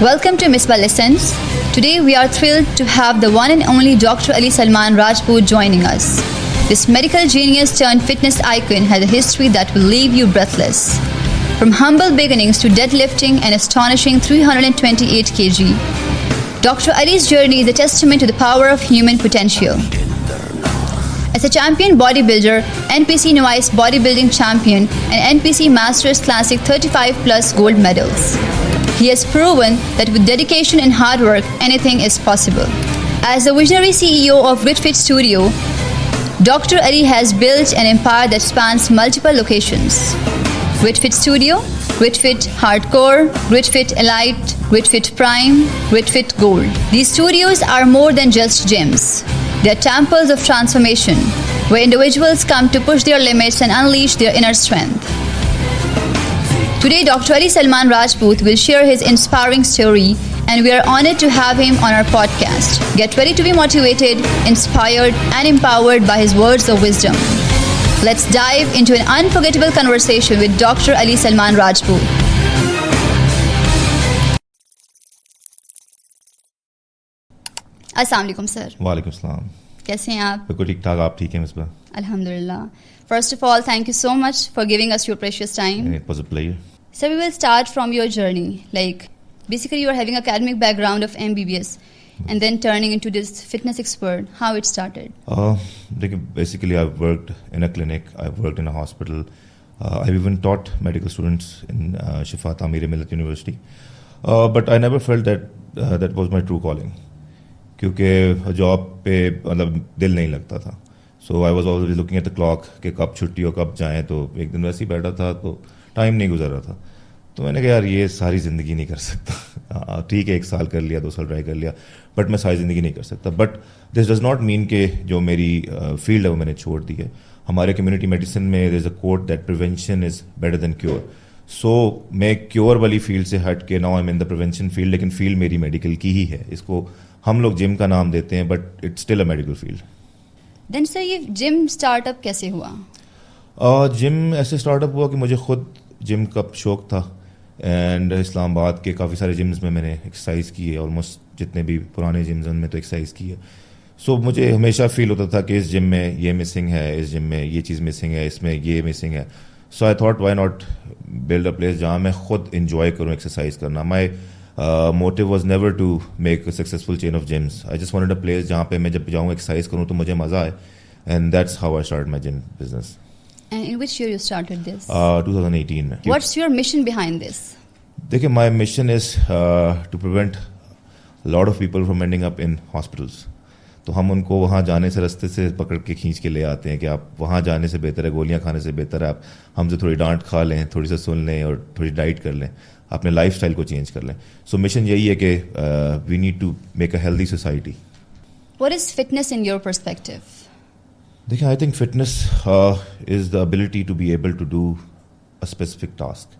Welcome to Misbah Lessons. Today we are thrilled to have the one and only Dr. Ali Salman Rajput joining us. This medical genius turned fitness icon has a history that will leave you breathless. From humble beginnings to deadlifting an astonishing 328 kg, Dr. Ali's journey is a testament to the power of human potential. As a champion bodybuilder, NPC Novice bodybuilding champion, and NPC Masters Classic 35 plus gold medals, he has proven that with dedication and hard work, anything is possible. As the visionary CEO of GritFit Studio, Dr. Ali has built an empire that spans multiple locations. GritFit Studio, GritFit Hardcore, GritFit Elite, GritFit Prime, GritFit Gold. These studios are more than just gyms. They are temples of transformation, where individuals come to push their limits and unleash their inner strength. Today, Dr. Ali Salman Rajput will share his inspiring story, and we are honored to have him on our podcast. Get ready to be motivated, inspired, and empowered by his words of wisdom. Let's dive into an unforgettable conversation with Dr. Ali Salman Rajput. السلام علیکم سر. وعلیکم السلام. کیسے ہیں آپ؟ بالکل ٹھیک ٹھاک. آپ ٹھیک ہیں مصباح؟ الحمدللہ. First of all, thank you so much for giving us your precious time. And it was a pleasure. So we will start from your journey. Like, basically you are having academic background of MBBS and then turning into this fitness expert. How it started? Basically I've worked in a clinic, I've worked in a hospital. I've even taught medical students in Shifa Ta'mir Millat University. But I never felt that that was my true calling. کیونکہ job پہ مطلب دل نہیں لگتا تھا. So I was always looking at the clock کہ کب چھٹی ہو کب جائیں. تو ایک دن ویسے ہی بیٹھا تھا تو ٹائم نہیں گزر رہا تھا. تو میں نے کہا یار یہ ساری زندگی نہیں کر سکتا. ٹھیک ہے 1 سال کر لیا 2 سال ٹرائی کر لیا بٹ میں ساری زندگی نہیں کر سکتا. But this does not mean کہ جو میری فیلڈ ہے وہ میں نے چھوڑ دی ہے. ہمارے کمیونٹی میڈیسن میں there is a quote that prevention is better than cure. So میں کیور والی فیلڈ سے ہٹ کے now I am in the prevention field. لیکن فیلڈ میری میڈیکل کی ہی ہے. اس کو ہم لوگ جم کا نام دیتے ہیں but it's still a medical field. Then sir یہ جم اسٹارٹ اپ کیسے ہوا؟ جم ایسے اسٹارٹ اپ ہوا کہ مجھے خود جم کا شوق تھا. اینڈ اسلام آباد کے کافی سارے جمز میں نے ایکسرسائز کی ہے. آلموسٹ جتنے بھی پرانے جمز ان میں تو ایکسرسائز کی ہے. سو مجھے ہمیشہ فیل ہوتا تھا کہ اس جم میں یہ مسنگ ہے, اس جم میں یہ چیز مسنگ ہے, اس میں یہ مسنگ ہے. So I thought why not build a place جہاں میں خود انجوائے کروں ایکسرسائز کرنا. مائی motive was never to make a successful chain of gyms. I just wanted a place جہاں پہ میں جب جاؤں ایکسرسائز کروں تو مجھے مزہ آئے. And that's how I started my gym business. And in which year you started this? 2018. What's your mission behind this? دیکھیں my mission is to prevent a lot of people from ending up in hospitals. تو ہم ان کو وہاں جانے سے رستے سے پکڑ کے کھینچ کے لے آتے ہیں کہ آپ وہاں جانے سے بہتر ہے, گولیاں کھانے سے بہتر ہے آپ ہم سے تھوڑی ڈانٹ کھا لیں, تھوڑی سی سن لیں اور تھوڑی ڈائٹ کر لیں, اپنے لائف اسٹائل کو چینج کر لیں. سو مشن یہی ہے کہ we need to make a healthy society. What is fitness in your perspective? دیکھیں I think fitness is the ability to be able to do a specific task.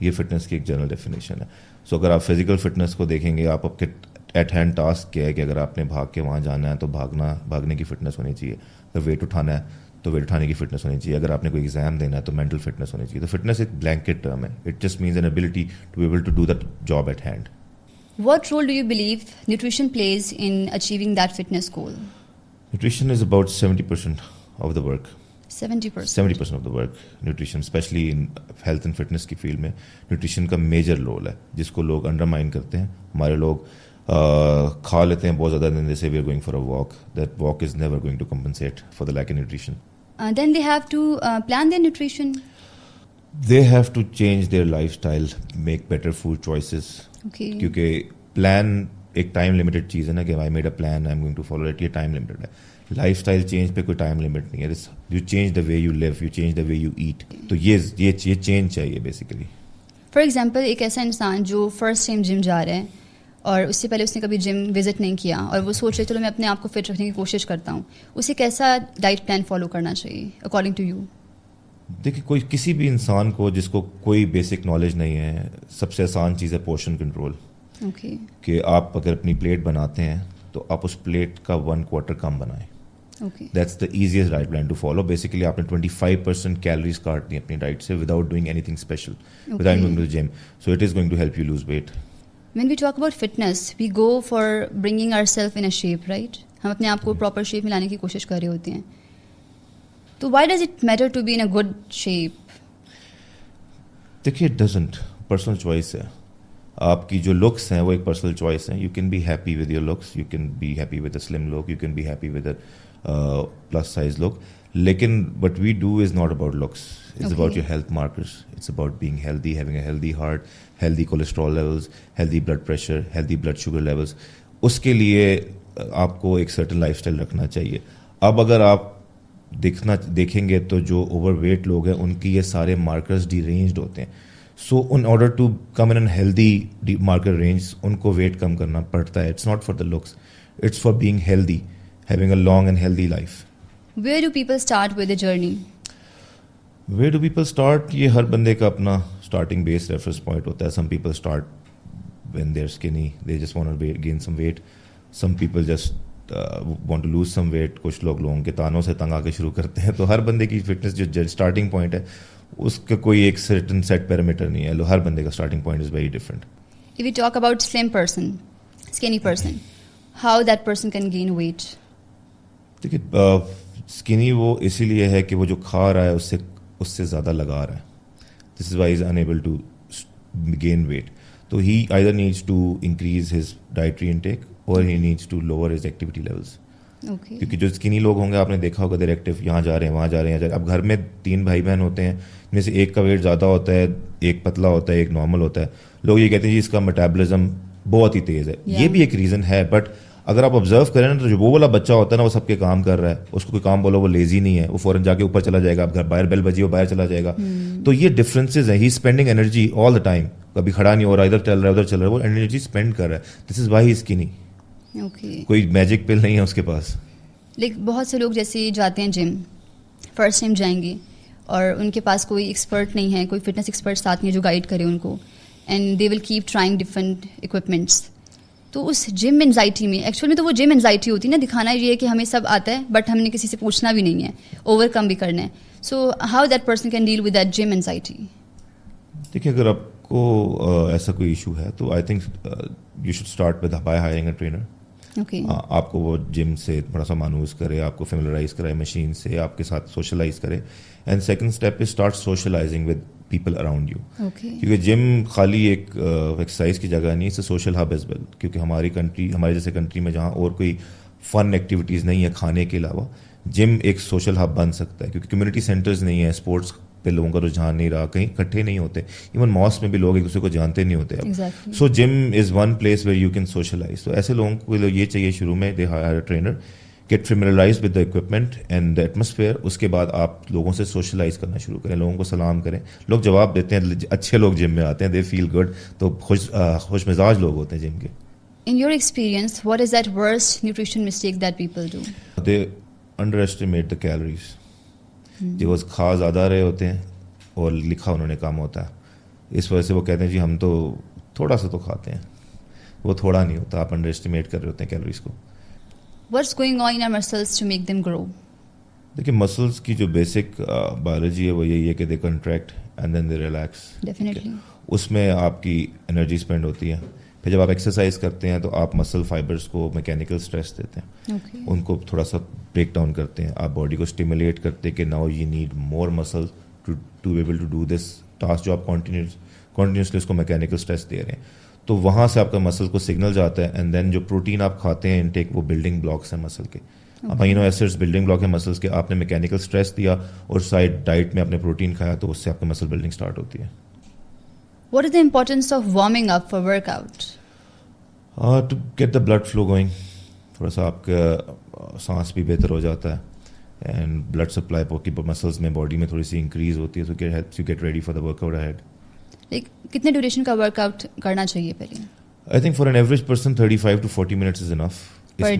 یہ fitness کی ایک جنرل ڈیفینیشن ہے. سو اگر آپ فزیکل فٹنس کو دیکھیں گے, آپ کے ایٹ ہینڈ ٹاسک کیا ہے کہ اگر آپ نے بھاگ کے وہاں جانا ہے تو بھاگنے کی فٹنس ہونی چاہیے. اگر ویٹ اٹھانا ہے تو ویٹ اٹھانے کی فٹنس ہونی چاہیے. اگر آپ نے کوئی ایگزام دینا ہے تو مینٹل فٹنس ہونی چاہیے. تو فٹنس ایک بلینکٹ ٹرم ہے. It just means an ability to be able to do that job at hand. What role do you believe nutrition plays in achieving that fitness goal? Nutrition is about 70% of the work. 70%? 70% of the work. Nutrition, especially in health and fitness کی field میں nutrition کا major role ہے جس کو لوگ undermine کرتے ہیں. ہمارے لوگ کھا لیتے ہیں بہت زیادہ, دن جیسے we are going for a walk. That walk is never going to compensate for the lack in nutrition. Then they have to plan their nutrition. They have to change their lifestyle, make better food choices. Okay. کیونکہ plan ایک time limited چیز ہے نا کہ I made a plan, I'm going to follow it. یہ time limited ہے. Lifestyle change پہ کوئی ٹائم لمٹ نہیں ہے. You change the way you live, you change the way you eat. تو یہ چینج چاہیے بیسیکلی. فار ایگزامپل ایک ایسا انسان جو فرسٹ ٹائم جم جا رہا ہے اور اس سے پہلے اس نے کبھی جم وزٹ نہیں کیا اور وہ سوچ رہے چلو میں اپنے آپ کو فٹ رکھنے کی کوشش کرتا ہوں, اسے کیسا ڈائٹ پلان فالو کرنا چاہیے اکارڈنگ ٹو یو؟ دیکھیے کوئی کسی بھی انسان کو جس کو کوئی بیسک نالج نہیں ہے, سب سے آسان چیز ہے پورشن کنٹرول. اوکے. کہ آپ اگر اپنی پلیٹ بناتے ہیں تو آپ اس پلیٹ کا 1/4 کم بنائیں. That's the easiest diet plan to follow. Basically آپ نے 25% کیلریز کاٹ دی اپنی ڈائٹ سے without doing anything special, without going to gym. So it is going to help you lose weight. When we talk about fitness, we go for bringing ourselves in a shape, right? ہم اپنے آپ کو proper shape میں لانے کی کوشش کر رہے ہوتے ہیں. تو why does it matter to be in a good shape? دیکھیے it doesn't. پرسنل چوائس ہے. آپ کی جو لکس ہیں وہ ایک پرسنل چوائس ہیں. You can be happy with your looks, you can be happy with a slim look, you can be happy with a plus size look. لیکن what we do is not about looks, it's about your health markers, it's about being healthy, having a healthy heart, healthy cholesterol levels, healthy blood pressure, healthy blood sugar levels. اس کے لیے آپ کو ایک certain life style رکھنا چاہیے. اب اگر آپ دیکھیں گے تو جو اوور ویٹ لوگ ہیں ان کی یہ سارے مارکرز ڈی رینجڈ ہوتے ہیں. So in order to come in healthy marker range ان کو ویٹ کم کرنا پڑتا ہے. It's not for the looks, it's for being healthy, having a long and healthy life. Where do people start with the journey? Where do people start, یہ ہر بندے کا اپنا اسٹارٹنگ بیس ریفرنس پوائنٹ ہوتا ہے. Some people start when they are skinny, they just want to gain some weight. Some people just want to lose some weight. کچھ لوگوں کے تانوں سے تنگ آ کے شروع کرتے ہیں. تو ہر بندے کی فٹنس جو اسٹارٹنگ پوائنٹ ہے اس کا کوئی ایک سرٹن سیٹ پیرامیٹر نہیں ہے. ہر بندے کا starting point is very different. If we talk about slim person, skinny person, how that person can gain weight? دیکھیے اسکنی وہ اسی لیے ہے کہ وہ جو کھا رہا ہے اس سے زیادہ لگا رہا ہے. This is why is unable to gain weight. تو he either needs to increase his dietary intake اور he needs to lower his activity levels. Okay. کیونکہ جو اسکنی لوگ ہوں گے آپ نے دیکھا ہوگا دیر ایکٹیو, یہاں جا رہے ہیں وہاں جا رہے ہیں. اب گھر میں 3 بھائی بہن ہوتے ہیں, جن میں سے ایک کا ویٹ زیادہ ہوتا ہے, ایک پتلا ہوتا ہے, ایک نارمل ہوتا ہے. لوگ یہ کہتے ہیں جی اس کا میٹابولزم بہت ہی تیز ہے. یہ بھی ایک ریزن ہے, بٹ اگر آپ آبزرو کریں نا تو جو وہ والا بچہ ہوتا ہے نا وہ سب کے کام کر رہا ہے, اس کو کوئی کام بولو وہ لیزی نہیں ہے, وہ فوراً جا کے اوپر چلا جائے گا. اب گھر باہر بیل بجی وہ باہر چلا جائے گا. تو یہ ڈفرینسز ہیں. He spending energy all the time, کبھی کھڑا نہیں ہو رہا, ادھر چل رہا ہے ادھر چل رہا ہے, وہ انرجی اسپینڈ کر رہا ہے. This is why he skinny. کوئی میجک پل نہیں ہے اس کے پاس. بہت سے لوگ جیسے جاتے ہیں جم, فرسٹ ٹائم جائیں گے اور ان کے پاس کوئی ایکسپرٹ نہیں ہے, کوئی فٹنس ایکسپرٹ ساتھ نہیں ہے جو گائڈ کرے ان کو, and they will keep trying different equipments. تو اس جم انزائٹی میں, ایکچوئل میں تو وہ جم انزائٹی ہوتی ہے نا, دکھانا یہ ہے کہ ہمیں سب آتا ہے بٹ ہم نے کسی سے پوچھنا بھی نہیں ہے, اوور کم بھی کرنا ہے. So how that person can deal with that gym anxiety? دیکھیے اگر آپ کو ایسا کوئی ایشو ہے تو I think you should start with by hiring a trainer. آپ کو وہ جم سے تھوڑا سا مانوس کرے, آپ کو فیملرائز کرائے مشین سے, آپ کے ساتھ سوشلائز کرے. And second step is start socializing with people around you. کیونکہ جم خالی ایک ایکسرسائز کی جگہ نہیں, it's a social hub as well. کیونکہ ہمارے جیسے کنٹری میں جہاں اور کوئی فن ایکٹیویٹیز نہیں ہے کھانے کے علاوہ, جم ایک سوشل ہب بن سکتا ہے. کیونکہ کمیونٹی سینٹرز نہیں ہیں, اسپورٹس پہ لوگوں کا رجحان نہیں رہا, کہیں اکٹھے نہیں ہوتے. ایون ماسک میں بھی لوگ ایک دوسرے کو جانتے نہیں ہوتے اب. So gym is one place where you can socialize. تو ایسے لوگوں کو یہ چاہیے شروع میں they hire a trainer, get familiarize with the equipment and the atmosphere. اس کے بعد آپ لوگوں سے سوشلائز کرنا شروع کریں, لوگوں کو سلام کریں. لوگ جواب دیتے ہیں, اچھے لوگ جم میں آتے ہیں, دے فیل گڈ. تو خوش مزاج لوگ ہوتے ہیں جم کے. In your experience, what is that worst nutrition mistake that people do? They underestimate the calories. جو کھا زیادہ رہے ہوتے ہیں اور لکھا انہوں نے کام ہوتا ہے, اس وجہ سے وہ کہتے ہیں جی ہم تو تھوڑا سا تو کھاتے ہیں. وہ تھوڑا نہیں ہوتا, آپ انڈر اسٹیمیٹ کر رہے ہوتے ہیں کیلوریز کو. What's going on in our muscles to make them grow? دیکھیے مسلس کی جو بیسک بایولوجی ہے وہ یہی ہے کہ they contract and then they relax. Definitely. اس میں آپ کی انرجی اسپینڈ ہوتی ہے. پھر جب آپ ایکسرسائز کرتے ہیں تو آپ مسل فائبرس کو میکینیکل اسٹریس دیتے ہیں, ان کو تھوڑا سا بریک ڈاؤن کرتے ہیں, آپ باڈی کو اسٹیمولیٹ کرتے ہیں کہ now you need more muscle to able to do this task جو آپ کنٹینیوسلی اس کو میکینیکل اسٹریس دے رہے ہیں. تو وہاں سے آپ کا مسل کو سگنل جاتا ہے, اینڈ دین جو پروٹین آپ کھاتے ہیں انٹیک وہ بلڈنگ بلاکس ہیں مسل کے. امینو ایسڈس بلڈنگ بلاک ہیں مسلس کے. آپ نے میکینیکل اسٹریس دیا اور سائڈ ڈائٹ میں آپ نے پروٹین کھایا تو اس سے آپ کا مسل بلڈنگ اسٹارٹ ہوتی ہے. What is the importance of warming up for workout? To get the blood flow going. تھوڑا سا آپ کا سانس بھی بہتر ہو جاتا ہے اینڈ بلڈ سپلائی کی مسلس میں باڈی میں تھوڑی سی انکریز ہوتی ہے. So it helps you get ready for the workout ahead. کتنے ڈیوریشن کا ورک آؤٹ کرنا چاہیے پہلے؟ I think for an average person 35 to 40 minutes is enough. Per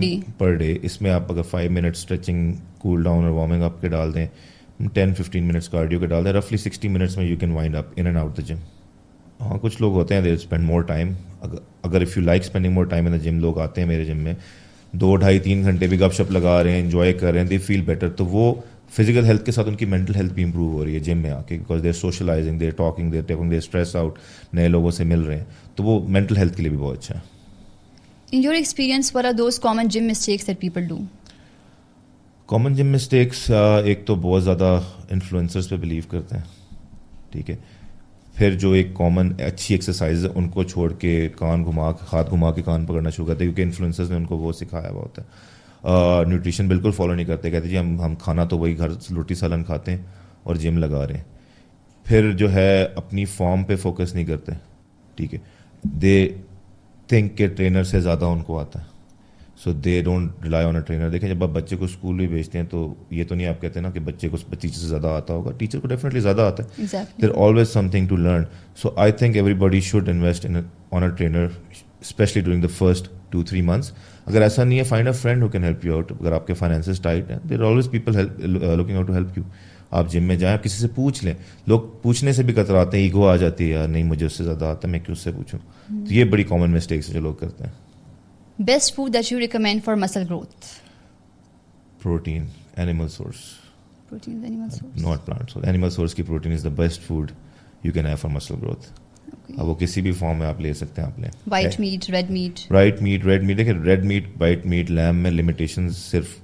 day. اس میں آپ اگر 5 minutes اسٹریچنگ کول ڈاؤن اور وارمنگ اپ کے ڈال دیں, 10-15 minutes کارڈیو کے ڈال دیں, رفلی 60 minutes میں you can wind up in and out the gym. ہاں کچھ لوگ ہوتے ہیں دے اسپینڈ مور ٹائم. اگر if you like spending more time in the gym, لوگ آتے ہیں میرے جم میں 2-2.5-3 گھنٹے بھی گپ شپ لگا رہے ہیں, انجوائے کر رہے ہیں, دے فیل بیٹر. تو وہ فزیکل ہیلتھ کے ساتھ ان کی مینٹل ہیلتھ بھی امپروو ہو رہی ہے جم میں آ کے, because they are socializing, they are talking, they are taking the stress out, نئے لوگوں سے مل رہے ہیں, تو وہ مینٹل ہیلتھ کے لیے بھی بہت اچھا ہے. In your experience, what are those common gym mistakes that people do? Common gym mistakes, ایک تو بہت زیادہ انفلوئنسرس پہ بلیو کرتے ہیں, ٹھیک ہے. پھر جو ایک کامن اچھی ایکسرسائز ہے ان کو چھوڑ کے کان گھما کے, ہاتھ گھما کے کان پکڑنا شروع کرتے ہیں, کیونکہ انفلوئنسرز نے ان کو وہ سکھایا ہوا ہوتا ہے. نیوٹریشن بالکل فالو نہیں کرتے, کہتے جی ہم کھانا تو وہی گھر روٹی سالن کھاتے ہیں اور جم لگا رہے ہیں. پھر جو ہے اپنی فارم پہ فوکس نہیں کرتے, ٹھیک ہے. دے تھنک کہ ٹرینر سے زیادہ ان کو آتا ہے, so they don't rely on a trainer. دیکھیں جب آپ بچے کو اسکول بھی بھیجتے ہیں تو یہ تو نہیں آپ کہتے نا کہ بچے کو ٹیچر سے زیادہ آتا ہوگا, ٹیچر کو ڈیفینیٹلی زیادہ آتا ہے. There always something to learn. So I think everybody should invest on a trainer, especially during the first 2-3 months. اگر ایسا نہیں ہے, find a friend who can help you out. اگر آپ کے فائنینسز ٹائٹ ہیں, there always people looking out to help you. آپ gym میں جائیں, آپ کسی سے پوچھ لیں. لوگ پوچھنے سے بھی کتراتے ہیں, ایگو آ جاتی ہے, یار نہیں مجھے اس سے زیادہ آتا ہے, میں کیوں اس سے پوچھوں. تو یہ بڑی کامن مسٹیکس ہے جو لوگ کرتے ہیں. Best food that you recommend for muscle growth? Protein, animal source. Protein is animal source. Not plant source. Animal source کی protein is the best food you can have for muscle growth. Okay. اب وہ کسی بھی form میں آپ لے سکتے ہیں, آپ لیں. White meat, red meat. White meat, red meat. دیکھیں ریڈ میٹ, وائٹ میٹ, لیم میں لمیٹیشنز صرف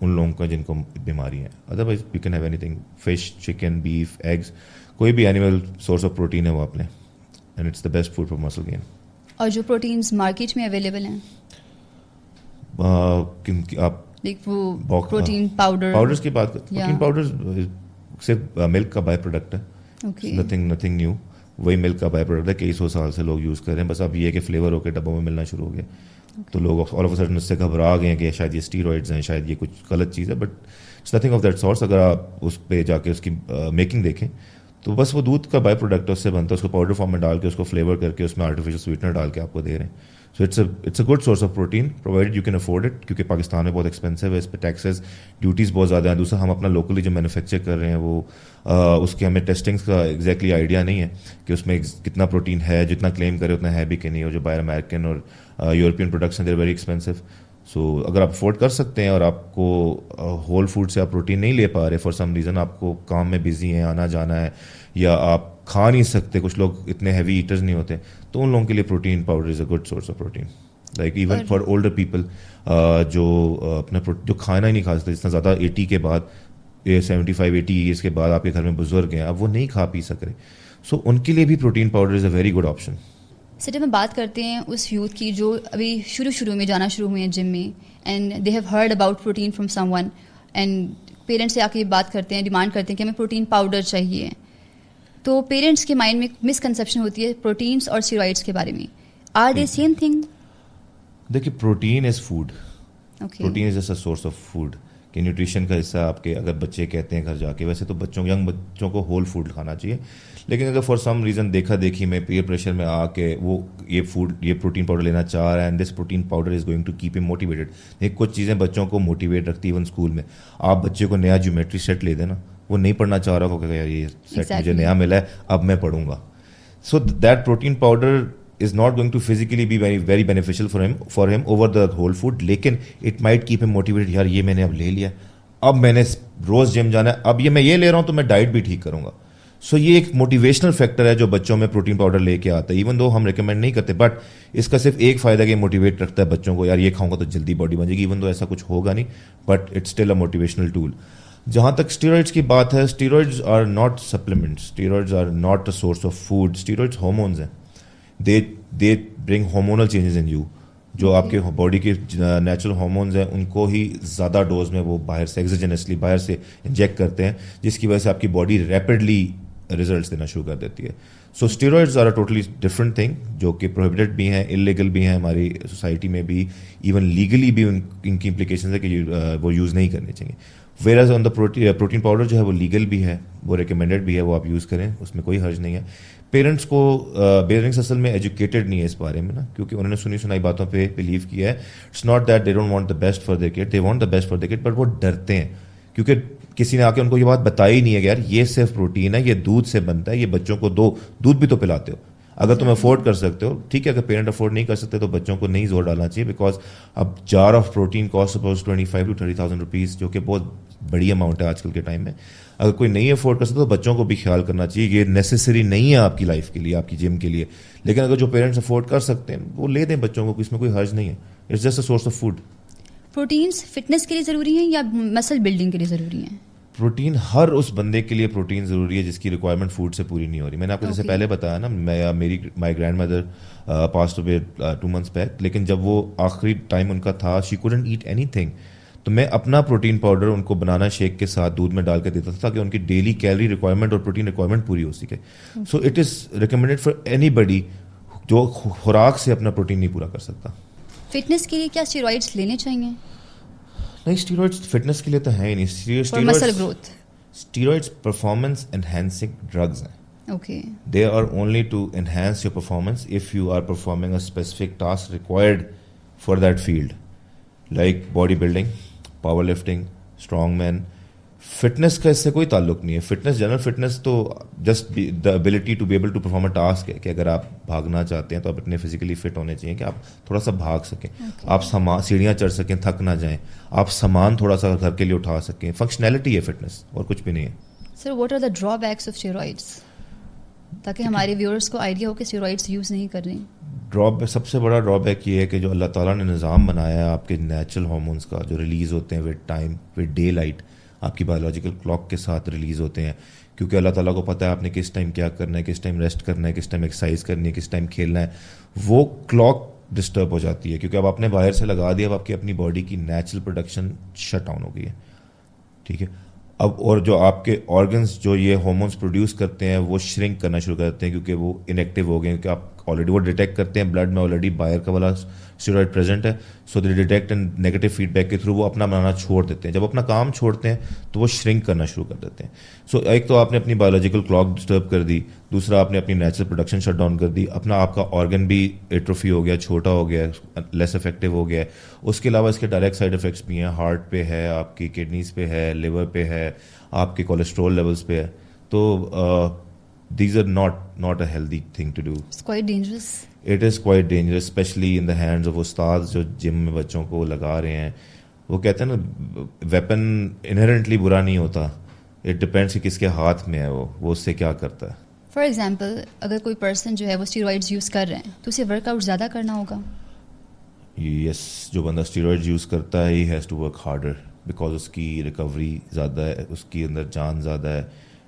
ان لوگوں کا جن کو بیماری ہے. Otherwise you can have anything, fish, chicken, beef, eggs, کوئی بھی اینیمل سورس آف پروٹین ہے وہ آپ لیں, and it's the best food for muscle gain. اور جو پروٹینز مارکیٹ میں اویلیبل ہیں, آپ لائک وہ پروٹین پاؤڈرز کی بات کرتے ہیں. پروٹین پاؤڈر صرف ملک کا بائی پروڈکٹ ہے, نتھنگ نیو. وہی ملک کا بائی پروڈکٹ ہے, کئی 100 سال سے لوگ یوز کر رہے ہیں. بس اب یہ کہ فلیور ہو کے ڈبوں میں ملنا شروع ہو گیا, تو لوگ آل آف اے سڈن اس سے گھبرا گئے ہیں کہ شاید یہ اسٹیرائڈز ہیں, شاید یہ کچھ غلط چیز ہے. But it's nothing of that source. اگر آپ اس پہ جا کے اس کی میکنگ دیکھیں تو بس وہ دودھ کا بائی پروڈکٹ ہے, اس سے بنتا ہے. اس کو پاؤڈر فارم میں ڈال کے اس کو فلیور کر کے اس میں آرٹیفیشیل سویٹنر ڈال کے آپ کو دے رہے ہیں. So it's a good source of protein provided you can afford it, کیونکہ پاکستان میں بہت ایکسپینسو ہے, اس پہ ٹیکسز ڈیوٹیز بہت زیادہ ہیں. دوسرا ہم اپنا لوکلی جو مینوفیکچر کر رہے ہیں وہ اس کے ہمیں ٹیسٹنگس کا ایگزیکٹلی آئیڈیا نہیں ہے کہ اس میں کتنا پروٹین ہے, جتنا کلیم کرے اتنا ہے بھی کہ نہیں. اور جو باہر امریکن اور یورپین پروڈکٹس ہیں دے آر ویری ایکسپینسو. سو اگر آپ افورڈ کر سکتے ہیں اور آپ کو ہول فوڈ سے آپ پروٹین نہیں لے پا رہے فار سم ریزن, آپ کو کام میں بزی ہیں, آنا جانا ہے, یا آپ کھا نہیں سکتے, کچھ لوگ اتنے ہیوی ایٹرز نہیں ہوتے, تو ان لوگوں کے لیے protein powder is a good source of protein. Like even for older people جو اپنا جو کھانا ہی نہیں کھا سکتے, جتنا زیادہ 80 کے بعد 75-80 ایئرس کے بعد آپ کے گھر میں بزرگ ہیں, اب وہ نہیں کھا پی سک رہے, سو ان کے لیے بھی protein powder is a very good option. Sir جب ہم بات کرتے ہیں اس یوتھ کی جو ابھی شروع میں جانا شروع ہوئے ہیں جم میں, and they have heard about protein from some one, and parents سے آ کے بات کرتے ہیں, ڈیمانڈ کرتے ہیں کہ ہمیں پروٹین پاؤڈر چاہیے, تو پیرنٹس کے مائنڈ میں مسکنسیپشن ہوتی ہے پروٹینس اور اسٹیرائڈس کے بارے میں. Are they same thing? دیکھیے protein is food, protein is a source of food کہ نیوٹریشن کا حصہ آپ کے. اگر بچے کہتے ہیں گھر جا کے, ویسے تو ینگ بچوں کو ہول فوڈ کھانا چاہیے, لیکن اگر فار سم ریزن دیکھا دیکھی میں پیئر پریشر میں آ کے وہ یہ پروٹین پاؤڈر لینا چاہ رہا ہے, and this protein powder is going to keep ہم موٹیویٹڈ. ایک کچھ چیزیں بچوں کو موٹیویٹ رکھتی ہے. ایون اسکول میں آپ بچے کو نیا جیومیٹری سیٹ لے دینا, وہ نہیں پڑھنا چاہ رہا ہوگا کہ یار یہ سیٹ مجھے نیا ملا ہے اب میں پڑھوں گا. So that protein powder is not going to physically be very beneficial for him over the whole food, لیکن it might keep him motivated. یار یہ میں نے اب لے لیا, اب میں نے روز جم جانا ہے, اب یہ میں یہ لے رہا ہوں تو میں ڈائٹ بھی ٹھیک کروں گا. سو یہ ایک موٹیویشنل فیکٹر ہے جو بچوں میں پروٹین پاؤڈر لے کے آتا ہے, ایون دو ہم ریکمینڈ نہیں کرتے, بٹ اس کا صرف ایک فائدہ کہ موٹیویٹ رکھتا ہے بچوں کو, یار یہ کھاؤں گا تو جلدی باڈی بن جائے گی, ایون دو ایسا کچھ ہوگا نہیں, but it's still a motivational tool. جہاں تک اسٹیرائڈس کی بات ہے, steroids are not supplements, steroids are not a source of food. Steroids hormones ہیں, they bring hormonal changes in you. جو آپ کے باڈی کے نیچرل ہارمونز ہیں ان کو ہی زیادہ ڈوز میں وہ باہر سے ایگزوجینسلی باہر سے انجیکٹ کرتے ہیں, جس کی وجہ سے آپ کی باڈی ریپڈلی ریزلٹس دینا شروع کر دیتی ہے. So steroids are a totally different thing, جو کہ پروہیبٹڈ بھی ہیں, انلیگل بھی ہیں ہماری سوسائٹی میں بھی, ایون لیگلی بھی ان کی امپلیکیشنز ہے کہ وہ یوز نہیں کرنے چاہیے. Where as on the protein powder جو ہے وہ لیگل بھی ہے, وہ ریکمینڈیڈ بھی ہے, وہ آپ یوز کریں, اس میں کوئی حرج نہیں ہے. پیرنٹس اصل میں ایجوکیٹڈ نہیں ہے اس بارے میں نا, کیونکہ انہوں نے سنائی باتوں پہ بلیو کیا ہے. It's not that they don't want the best for their kid, they want the best for their kid, but وہ ڈرتے ہیں کیونکہ کسی نے آ کے ان کو یہ بات بتائی نہیں ہے کہ یار یہ صرف پروٹین ہے, یہ دودھ سے بنتا ہے, یہ بچوں کو دو, دودھ بھی تو پلاتے ہو. اگر تم افورڈ کر سکتے ہو ٹھیک ہے, اگر پیرنٹ افورڈ نہیں کر سکتے تو بچوں کو نہیں زور ڈالنا چاہیے, بیکاز اب جار of protein cost suppose 25,000 to 30,000 rupees, جو کہ بہت بڑی اماؤنٹ ہے آج کل کے ٹائم میں. اگر کوئی نہیں افورڈ کر سکتا تو بچوں کو بھی خیال کرنا چاہیے, یہ نیسیسری نہیں ہے آپ کی لائف کے لیے, آپ کی جم کے لیے, لیکن اگر جو پیرنٹس افورڈ کر سکتے ہیں وہ لے دیں بچوں کو, اس میں کوئی حرج نہیں ہے. It's just a source of food. Proteins fitness کے لیے ضروری ہیں یا مسل بلڈنگ کے لیے ضروری ہیں؟ پروٹین ہر اس بندے کے لیے پروٹین ضروری ہے جس کی ریکوائرمنٹ فوڈ سے پوری نہیں ہو رہی. میں نے آپ کو جیسے پہلے بتایا نا, my grandmother passed away 2 months back, لیکن جب وہ آخری ٹائم ان کا تھا, she couldn't eat anything, تو میں اپنا پروٹین پاؤڈر ان کو بنانا شیک کے ساتھ دودھ میں ڈال کے دیتا تھا تاکہ ان کی ڈیلی کیلری ریکوائرمنٹ اور پروٹین ریکوائرمنٹ پوری ہو سکے. So it is recommended for anybody جو خوراک سے اپنا پروٹین نہیں پورا کر سکتا. فٹنس کے لیے کیا اسٹیرائڈس لینے چاہیے؟ نہیں, اسٹیرائڈس فٹنس کے لیے تو ہیں ہی نہیں. فار مسل growth. Steroids performance enhancing drugs ہیں. Okay. They are only to enhance your performance if you are performing a specific task required for that field, like bodybuilding, powerlifting, strongman. Fitness کا اس سے کوئی تعلق نہیں ہے. فٹنس, جنرل فٹنس تو just the ability to be able to perform a task ہے, کہ اگر آپ بھاگنا چاہتے ہیں تو آپ اتنے فزیکلی فٹ ہونے چاہیے کہ آپ تھوڑا سا بھاگ سکیں, آپ سیڑھیاں چڑھ سکیں, تھک نہ جائیں, آپ سامان تھوڑا سا گھر کے لیے اٹھا سکیں. فنکشنالٹی ہے فٹنس, اور کچھ بھی نہیں ہے. Sir, what are the drawbacks of steroids, تاکہ ہمارے ویورس کو آئیڈیا ہو کہ اسٹیرائڈس یوز نہیں کر رہے؟ سب سے بڑا ڈرا بیک یہ ہے کہ جو اللہ تعالیٰ نے نظام بنایا ہے آپ کے نیچرل ہارمونس کا, جو ریلیز ہوتے ہیں with time, with day light, آپ کی بایولوجیکل کلاک کے ساتھ ریلیز ہوتے ہیں, کیونکہ اللہ تعالیٰ کو پتہ ہے آپ نے کس ٹائم کیا کرنا ہے, کس ٹائم ریسٹ کرنا ہے, کس ٹائم ایکسرسائز کرنی ہے, کس ٹائم کھیلنا ہے. وہ کلاک ڈسٹرب ہو جاتی ہے کیونکہ اب آپ نے باہر سے لگا دیا, اب آپ کی اپنی باڈی کی نیچرل پروڈکشن شٹ ڈاؤن ہو گئی ہے. ٹھیک ہے, اب اور جو آپ کے آرگنس جو یہ ہارمونس پروڈیوس کرتے ہیں وہ شرنک کرنا شروع کر دیتے ہیں, کیونکہ وہ انیکٹیو ہو گئے ہیں, کیونکہ آپ آلریڈی وہ ڈیٹیکٹ کرتے ہیں بلڈ میں آلریڈی باہر کا والا اسٹیرائڈ پریزنٹ ہے. So they detect and negative feedback کے تھرو وہ اپنا بنانا چھوڑ دیتے ہیں. جب اپنا کام چھوڑتے ہیں تو وہ شرنک کرنا شروع کر دیتے ہیں. سو ایک تو آپ نے اپنی بایولوجیکل کلاک ڈسٹرب کر دی, دوسرا آپ نے اپنی نیچرل پروڈکشن شٹ ڈاؤن کر دی, اپنا آپ کا آرگن بھی ایٹروفی ہو گیا, چھوٹا ہو گیا, لیس افیکٹو ہو گیا. اس کے علاوہ اس کے ڈائریکٹ سائڈ افیکٹس بھی ہیں, ہارٹ پہ ہے, آپ کی کڈنیز پہ ہے, لیور پہ ہے, آپ کے کولیسٹرول لیولس پہ ہے. تو these are not a healthy thing to do. It's quite dangerous. It is quite dangerous, especially in the hands of استاد جو جم میں بچوں کو لگا رہے ہیں. وہ کہتے ہیں نا, ویپن انہرنٹلی برا نہیں ہوتا, اٹ ڈپینڈس کہ کس کے ہاتھ میں ہے وہ اس سے کیا کرتا ہے. فار ایگزامپل, اگر کوئی پرسن جو ہے وہ اسٹیرائڈز یوز کر رہے ہیں تو اسے ورک آؤٹ زیادہ کرنا ہوگا؟ یس, جو بندہ اسٹیرائڈز یوز کرتا ہے, he has to work harder, because اس کی ریکوری زیادہ ہے, اس کی اندر جان زیادہ ہے,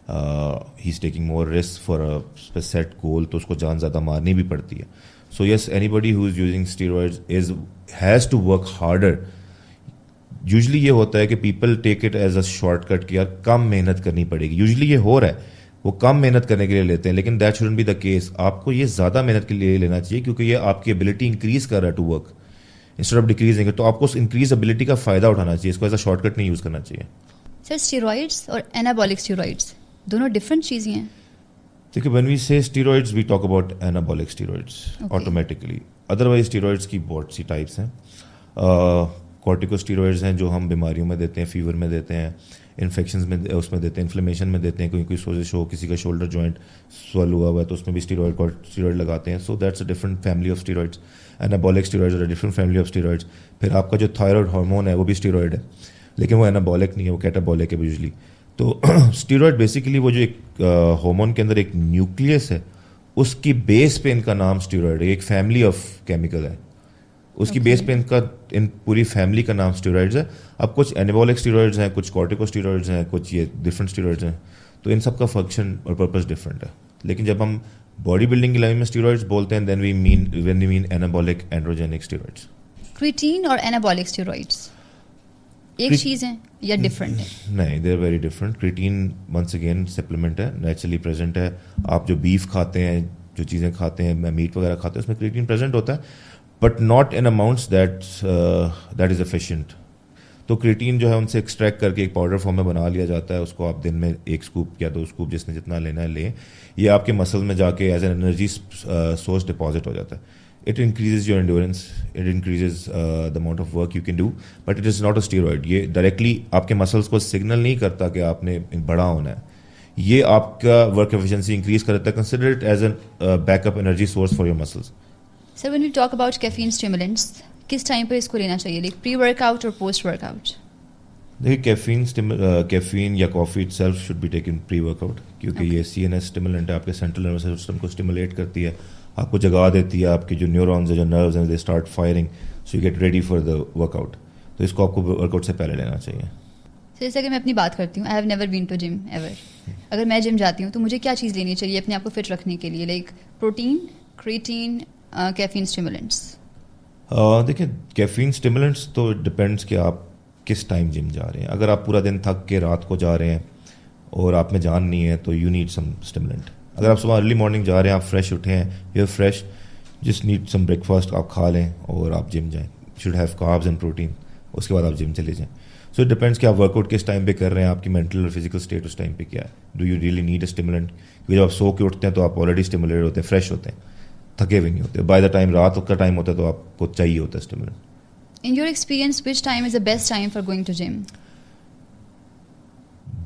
he is taking more risk for a set goal, تو اس کو جان زیادہ مارنی بھی پڑتی ہے. So yes, anybody who is using steroids has to work harder. Usually یہ ہوتا ہے کہ people take it as a shortcut, کہ یار کم محنت کرنی پڑے گی. یوزلی یہ ہو رہا ہے, وہ کم محنت کرنے کے لیے لیتے ہیں, لیکن that shouldn't be the case. آپ کو یہ زیادہ محنت کے لیے لینا چاہیے, کیونکہ یہ آپ کی ایبلٹی انکریز کر رہا ہے to work instead of decreasing. تو آپ کو اس انکریز ایبلٹی کا فائدہ اٹھانا چاہیے, اس کو ایز اے شارٹ کٹ نہیں یوز کرنا چاہیے. سر, اسٹیرائڈس اور اینابولک اسٹیرائڈس دونوں ڈفرینٹ چیزیں ہیں. دیکھیے, when we say steroids we talk about anabolic steroids automatically. Otherwise steroids کی بہت سی ٹائپس ہیں. کورٹیکو اسٹیرائڈز ہیں جو ہم بیماریوں میں دیتے ہیں, فیور میں دیتے ہیں, انفیکشنز میں اس میں دیتے ہیں, انفلیمیشن میں دیتے ہیں, کوئی سوزش ہو, کسی کا شولڈر جوائنٹ سویل ہوا ہوا ہے تو اس میں بھی اسٹیرائڈ لگاتے ہیں. So that's a different family of steroids. Anabolic steroids are different family of steroids. پھر آپ کا جو تھائرائڈ ہارمون ہے وہ بھی اسٹیرائڈ ہے, لیکن وہ اینابولک نہیں ہے, وہ کیٹابولک ہے یوزلی. تو اسٹیرائڈ بیسیکلی وہ جو ایک ہارمون کے اندر ایک نیوکلیس ہے, اس کی بیس پہ ان کا نام اسٹیرائڈ ہے. ایک فیملی آف کیمیکل ہے, اس کی بیس پہ ان پوری فیملی کا نام اسٹیرائڈز ہے. اب کچھ اینابولک اسٹیرائڈز ہیں, کچھ کورٹیکو اسٹیرائڈز ہیں, کچھ یہ ڈفرنٹ اسٹیرائڈز ہیں, تو ان سب کا فنکشن اور پرپز ڈفرنٹ ہے. لیکن جب ہم باڈی بلڈنگ کی لائن میں اسٹیرائڈز بولتے ہیں, then we mean anabolic androgenic steroids. Creatine اور اینابولک اسٹیرائڈز ایک چیز ہیں یا ڈفرنٹ ہے؟ نہیں, they are very different. Creatine once again supplement ہے, نیچرلی پریزنٹ ہے. آپ جو بیف کھاتے ہیں, جو چیزیں کھاتے ہیں, میٹ وغیرہ کھاتے ہیں, اس میں کریٹین پریزنٹ ہوتا ہے, but not in amounts that is efficient. تو کریٹین جو ہے ان سے ایکسٹریکٹ کر کے ایک پاؤڈر فارم میں بنا لیا جاتا ہے. اس کو آپ دن میں 1 اسکوپ یا 2 اسکوپ جس نے جتنا لینا ہے لیں. یہ آپ کے مسل میں جا کے as an energy source deposit ہو جاتا ہے. It increases your endurance, it increases the amount of work you can do, but it is not a steroid. یہ ڈائریکٹلی آپ کے مسلس کو سگنل نہیں کرتا کہ آپ نے بڑا ہونا ہے. یہ آپ کا ورک ایفیشنسی انکریز کر دیتا ہے. Consider it as an back up energy source for your muscles. Sir when we talk about caffeine stimulants, کس ٹائم پر اس کو لینا چاہیے, لائک پری ورک آؤٹ اور پوسٹ ورک آؤٹ؟ دیکھیے کیفین یا coffee itself should be taken pre workout آؤٹ, کیونکہ یہ سی این ایس اسٹیمولنٹ ہے, آپ کے سینٹرل نروس سسٹم کو اسٹیمولیٹ کرتی ہے, آپ کو جگا دیتی ہے, آپ کے جو نیورونز ہیں جو نروز ہیں they start firing, so you get ready for the workout. تو اس کو آپ کو ورک آؤٹ سے پہلے لینا چاہیے. جیسا کہ میں اپنی بات کرتی ہوں, I have never been to gym ever. اگر میں جم جاتی ہوں تو مجھے کیا چیز لینی چاہیے اپنے آپ کو فٹ رکھنے کے لیے, like protein, creatine, caffeine stimulants? دیکھیں کیفین اسٹیمولنٹس تو ڈپینڈس کہ آپ کس ٹائم جم جا رہے ہیں. اگر آپ پورا دن تھک کے رات کو جا رہے ہیں اور آپ میں جان نہیں ہے تو یو نیڈ سم اسٹیمولنٹ. اگر آپ صبح ارلی مارننگ جا رہے ہیں, آپ فریش اٹھے ہیں, you fresh, just need some breakfast آپ کھا لیں اور آپ جم جائیں. Should have carbs and protein, اس کے بعد آپ جم چلے جائیں. سو اٹ ڈپینڈس کہ آپ ورک آؤٹ کس ٹائم پہ کر رہے ہیں, آپ کی مینٹل اور فزیکل اسٹیٹ اس ٹائم پہ کیا ہے. Do you really need a stimulant? کیونکہ جب آپ سو کے اٹھتے ہیں تو آپ آلریڈی اسٹیمولیٹڈ ہوتے ہیں, فریش ہوتے ہیں, تھکے ہوئے نہیں ہوتے. بائی دا ٹائم رات کا ٹائم ہوتا ہے تو آپ کو چاہیے ہوتا ہے stimulant. In your experience, which time is the best time for going to gym?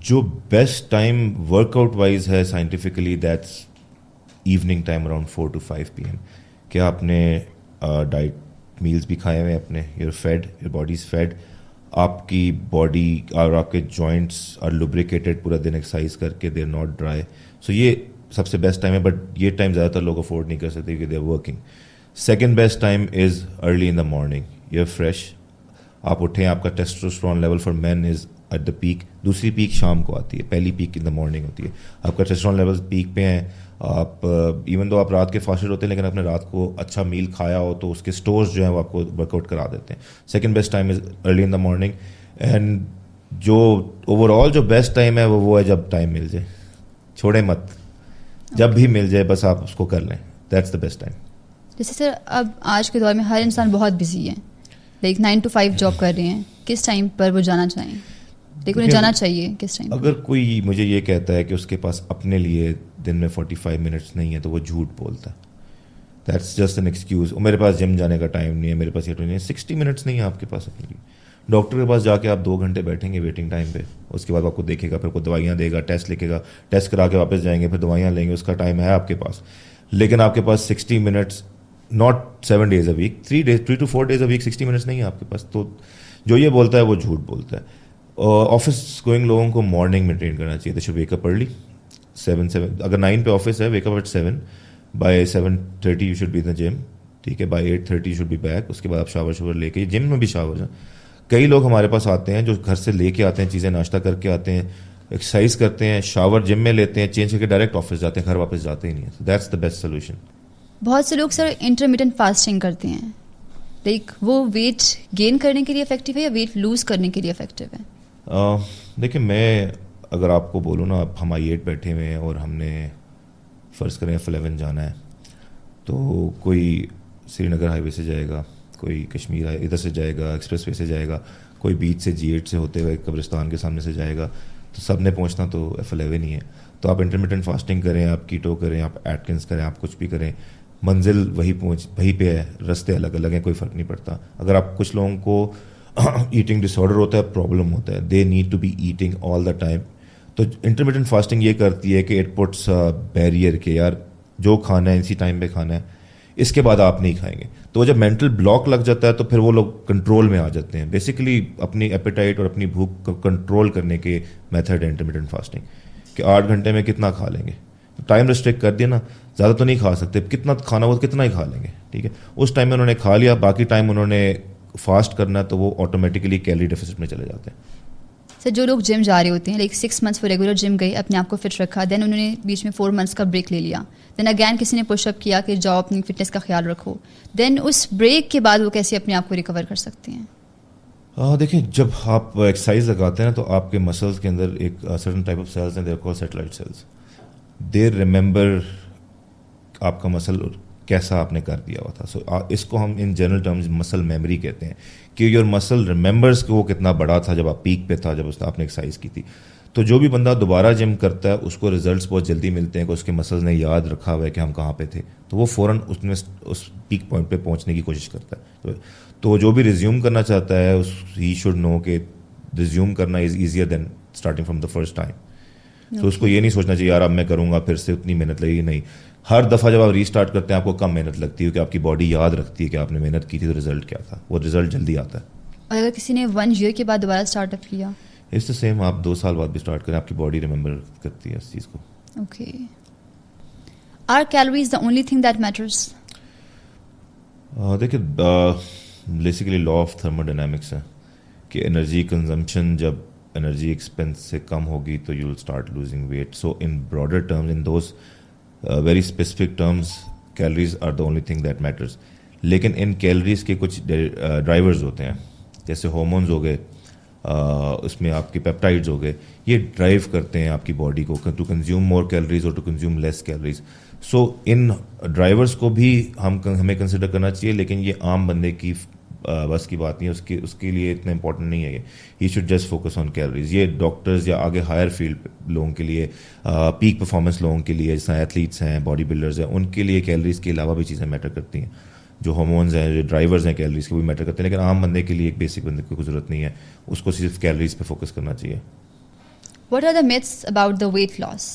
جو best time workout wise ہے scientifically that's evening time around 4 to 5 PM. کہ آپ نے ڈائٹ میلز بھی کھائے ہوئے اپنے, your fed, your body is fed, آپ کی باڈی اور آپ کے جوائنٹس آر لوبریکیٹڈ پورا دن ایکسرسائز کر کے, they are not dry. So یہ سب سے بیسٹ ٹائم ہے, بٹ یہ ٹائم زیادہ تر لوگ افورڈ نہیں کر سکتے کیونکہ they are working. Second best time is early in the morning, you are fresh, آپ اٹھیں, آپ کا testosterone level for men is at the peak. دوسری پیک شام کو آتی ہے, پہلی پیک ان دا مارننگ ہوتی ہے. آپ کا ٹیسٹوسٹرون لیول پیک پہ ہیں, آپ ایون دو آپ رات کے فاسٹڈ ہوتے ہیں لیکن آپ نے رات کو اچھا میل کھایا ہو تو اس کے اسٹورز جو ہیں وہ آپ کو ورک آؤٹ کرا دیتے ہیں. Second best time is early in the morning. And جو اوور آل جو بیسٹ ٹائم ہے وہ ہے جب ٹائم مل جائے, چھوڑیں مت, جب بھی مل جائے بس آپ اس کو کر لیں, دیٹس دا بیسٹ ٹائم. جیسے سر اب آج کے دور میں ہر انسان بہت بزی ہے, لائک 9 to 5 جاب کر رہے ہیں, کس ٹائم پر وہ جانا چاہیں, لیکن انہیں جانا چاہیے کس ٹائم؟ اگر کوئی مجھے یہ کہتا ہے کہ اس کے پاس اپنے لیے دن میں 45 منٹس نہیں ہے تو وہ جھوٹ بولتا ہے. That's just an excuse. میرے پاس جم جانے کا ٹائم نہیں ہے, میرے پاس یہ نہیں ہے. 60 منٹس نہیں ہے آپ کے پاس اپنے لیے. ڈاکٹر کے پاس جا کے آپ 2 گھنٹے بیٹھیں گے ویٹنگ ٹائم پہ, اس کے بعد آپ کو دیکھے گا, پھر کو دوائیاں دے گا, ٹیسٹ لکھے گا, ٹیسٹ کرا کے واپس جائیں گے, پھر دوائیاں لیں گے, اس کا ٹائم ہے آپ کے پاس. لیکن آپ کے پاس 60 minutes, not 7 days a week, 3 to 4 days a week, 60 minutes نہیں ہے آپ کے پاس. تو جو یہ بولتا ہے وہ جھوٹ بولتا ہے. آفس گوئنگ لوگوں کو مارننگ میں ٹرین کرنا چاہیے. They should wake up early, 7 اگر 9 پہ آفس ہے, wake up at 7. By 7:30 you should be in the gym, ٹھیک ہے. By 8:30 you should be back. اس کے بعد آپ شاور لے کے, جم میں بھی شاور. کئی لوگ ہمارے پاس آتے ہیں جو گھر سے لے کے آتے ہیں چیزیں, ناشتہ کر کے آتے ہیں, ایکسرسائز کرتے ہیں, شاور جم میں لیتے ہیں, چینج کر کے ڈائریکٹ آفس جاتے ہیں, گھر واپس جاتے ہی نہیں ہیں. That's the best solution. بہت سے لوگ سر انٹرمیٹنٹ فاسٹنگ کرتے ہیں, لائک وہ ویٹ گین کرنے کے لیے افیکٹو ہے یا ویٹ لوز کرنے کے لیے افیکٹو ہے؟ دیکھیں میں اگر آپ کو بولوں نا, ہم I8 بیٹھے ہوئے ہیں اور ہم نے فرض کریں F11 جانا ہے, تو کوئی سری نگر ہائی وے سے جائے گا, کوئی کشمیر ادھر سے جائے گا, ایکسپریس وے سے جائے گا, کوئی بیچ سے G8 سے ہوتے ہوئے قبرستان کے سامنے سے جائے گا, تو سب نے پہنچنا تو F11 ہی ہے. تو آپ انٹرمیٹنٹ فاسٹنگ کریں, آپ کیٹو کریں, آپ ایٹکنس کریں, آپ کچھ بھی کریں, منزل وہیں پہ ہے, رستے الگ الگ ہیں, کوئی فرق نہیں پڑتا. اگر آپ کچھ لوگوں کو ایٹنگ ڈس آرڈر ہوتا ہے, پرابلم ہوتا ہے, they need to be eating all the time, تو انٹرمیٹنٹ فاسٹنگ یہ کرتی ہے کہ اٹ پٹس بیریئر کہ یار جو کھانا ہے اسی ٹائم پہ کھانا ہے, اس کے بعد آپ نہیں کھائیں گے. تو جب مینٹل بلاک لگ جاتا ہے تو پھر وہ لوگ کنٹرول میں آ جاتے ہیں. بیسیکلی اپنی ایپیٹائٹ اور اپنی بھوک کو کنٹرول کرنے کے میتھڈ ہے انٹرمیٹنٹ فاسٹنگ, کہ 8 گھنٹے میں کتنا کھا لیں گے, ٹائم ریسٹرکٹ کر دیا نا, زیادہ تو نہیں کھا سکتے, کتنا کھانا ہو کتنا ہی کھا لیں گے, ٹھیک ہے. اس ٹائم میں انہوں نے کھا لیا, باقی ٹائم انہوں نے فاسٹ کرنا, تو وہ آٹومیٹکلی کیلری ڈیفیسٹ میں چلے جاتے ہیں. سر جو لوگ جم جا رہے ہوتے ہیں, لائک 6 months وہ ریگولر جم گئے, اپنے آپ کو فٹ رکھا, دین انہوں نے بیچ میں 4 months کا بریک لے لیا, دین اگین کسی نے پش اپ کیا کہ جاؤ اپنی فٹنس کا خیال رکھو, دین اس بریک کے بعد وہ کیسے اپنے آپ کو ریکور کر سکتے ہیں؟ دیکھیں جب آپ ایکسرسائز لگاتے ہیں تو آپ کے مسلس کے اندر ایک سرٹن ٹائپ آف سیلز ہیں, they are called satellite cells. They remember آپ کا مسل کیسا آپ نے کر دیا ہوا تھا. سو اس کو ہم ان جنرل ٹرمز مسل میموری کہتے ہیں, کہ یور مسل ریممبرس کہ وہ کتنا بڑا تھا جب آپ پیک پہ تھا, جب آپ نے ایکسرسائز کی تھی. تو جو بھی بندہ دوبارہ جم کرتا ہے اس کو ریزلٹس بہت جلدی ملتے ہیں کہ اس کے مسلز نے یاد رکھا ہوا ہے کہ ہم کہاں پہ تھے, تو وہ فوراً اس پیک پوائنٹ پہ پہنچنے کی کوشش کرتا ہے. تو جو بھی ریزیوم کرنا چاہتا ہے ہی شوڈ نو کہ ریزیوم کرنا is easier than starting from the first time. تو اس کو یہ نہیں سوچنا چاہیے یار اب میں کروں گا پھر سے اتنی محنت لگے گی. نہیں, ہر دفعہ جب آپ ری اسٹارٹ کرتے ہیں آپ کو کم محنت لگتی ہے, کیونکہ آپ کی باڈی یاد رکھتی ہے کہ آپ نے محنت کی تھی تو رزلٹ کیا تھا, وہ رزلٹ جلدی آتا ہے. اور اگر کسی نے 1 year کے بعد دوبارہ اسٹارٹ اپ کیا, اس دا سیم, آپ 2 سال بعد بھی اسٹارٹ کریں, آپ کی باڈی ریممبر کرتی ہے اس چیز کو. Okay. Are calories the only thing that matters? دیکھیے بیسیکلی لا آف تھرموڈینامکس ہے کہ انرجی کنزمپشن جب انرجی ایکسپینس سے کم ہوگی تو you will start losing weight. So in broader terms, in those very specific terms, calories are the only thing that matters. لیکن ان کیلریز کے کچھ ڈرائیورز ہوتے ہیں, جیسے ہارمونز ہو گئے, اس میں آپ کے پیپٹائڈز ہو گئے, یہ ڈرائیو کرتے ہیں آپ کی باڈی کو ٹو کنزیوم مور کیلریز اور to consume less calories. So ان ڈرائیورس کو بھی ہمیں کنسیڈر کرنا چاہیے, لیکن یہ عام بندے کی بس کی بات نہیں ہے, اس کے لیے اتنا امپورٹنٹ نہیں ہے یہ. He should just focus on calories. یہ ڈاکٹرز یا آگے ہائر فیلڈ لوگوں کے لیے, پیک پرفارمنس لوگوں کے لیے, جیسے ایتھلیٹس ہیں, باڈی بلڈرز ہیں, ان کے لیے کیلریز کے علاوہ بھی چیزیں میٹر کرتی ہیں. جو ہارمونز ہیں, جو ڈرائیورز ہیں کیلریز کے, وہ بھی میٹر کرتے ہیں. لیکن عام بندے کے لیے, ایک بیسک بندے کو ضرورت نہیں ہے, اس کو صرف کیلریز پہ فوکس کرنا چاہیے. What are the myths about the weight loss?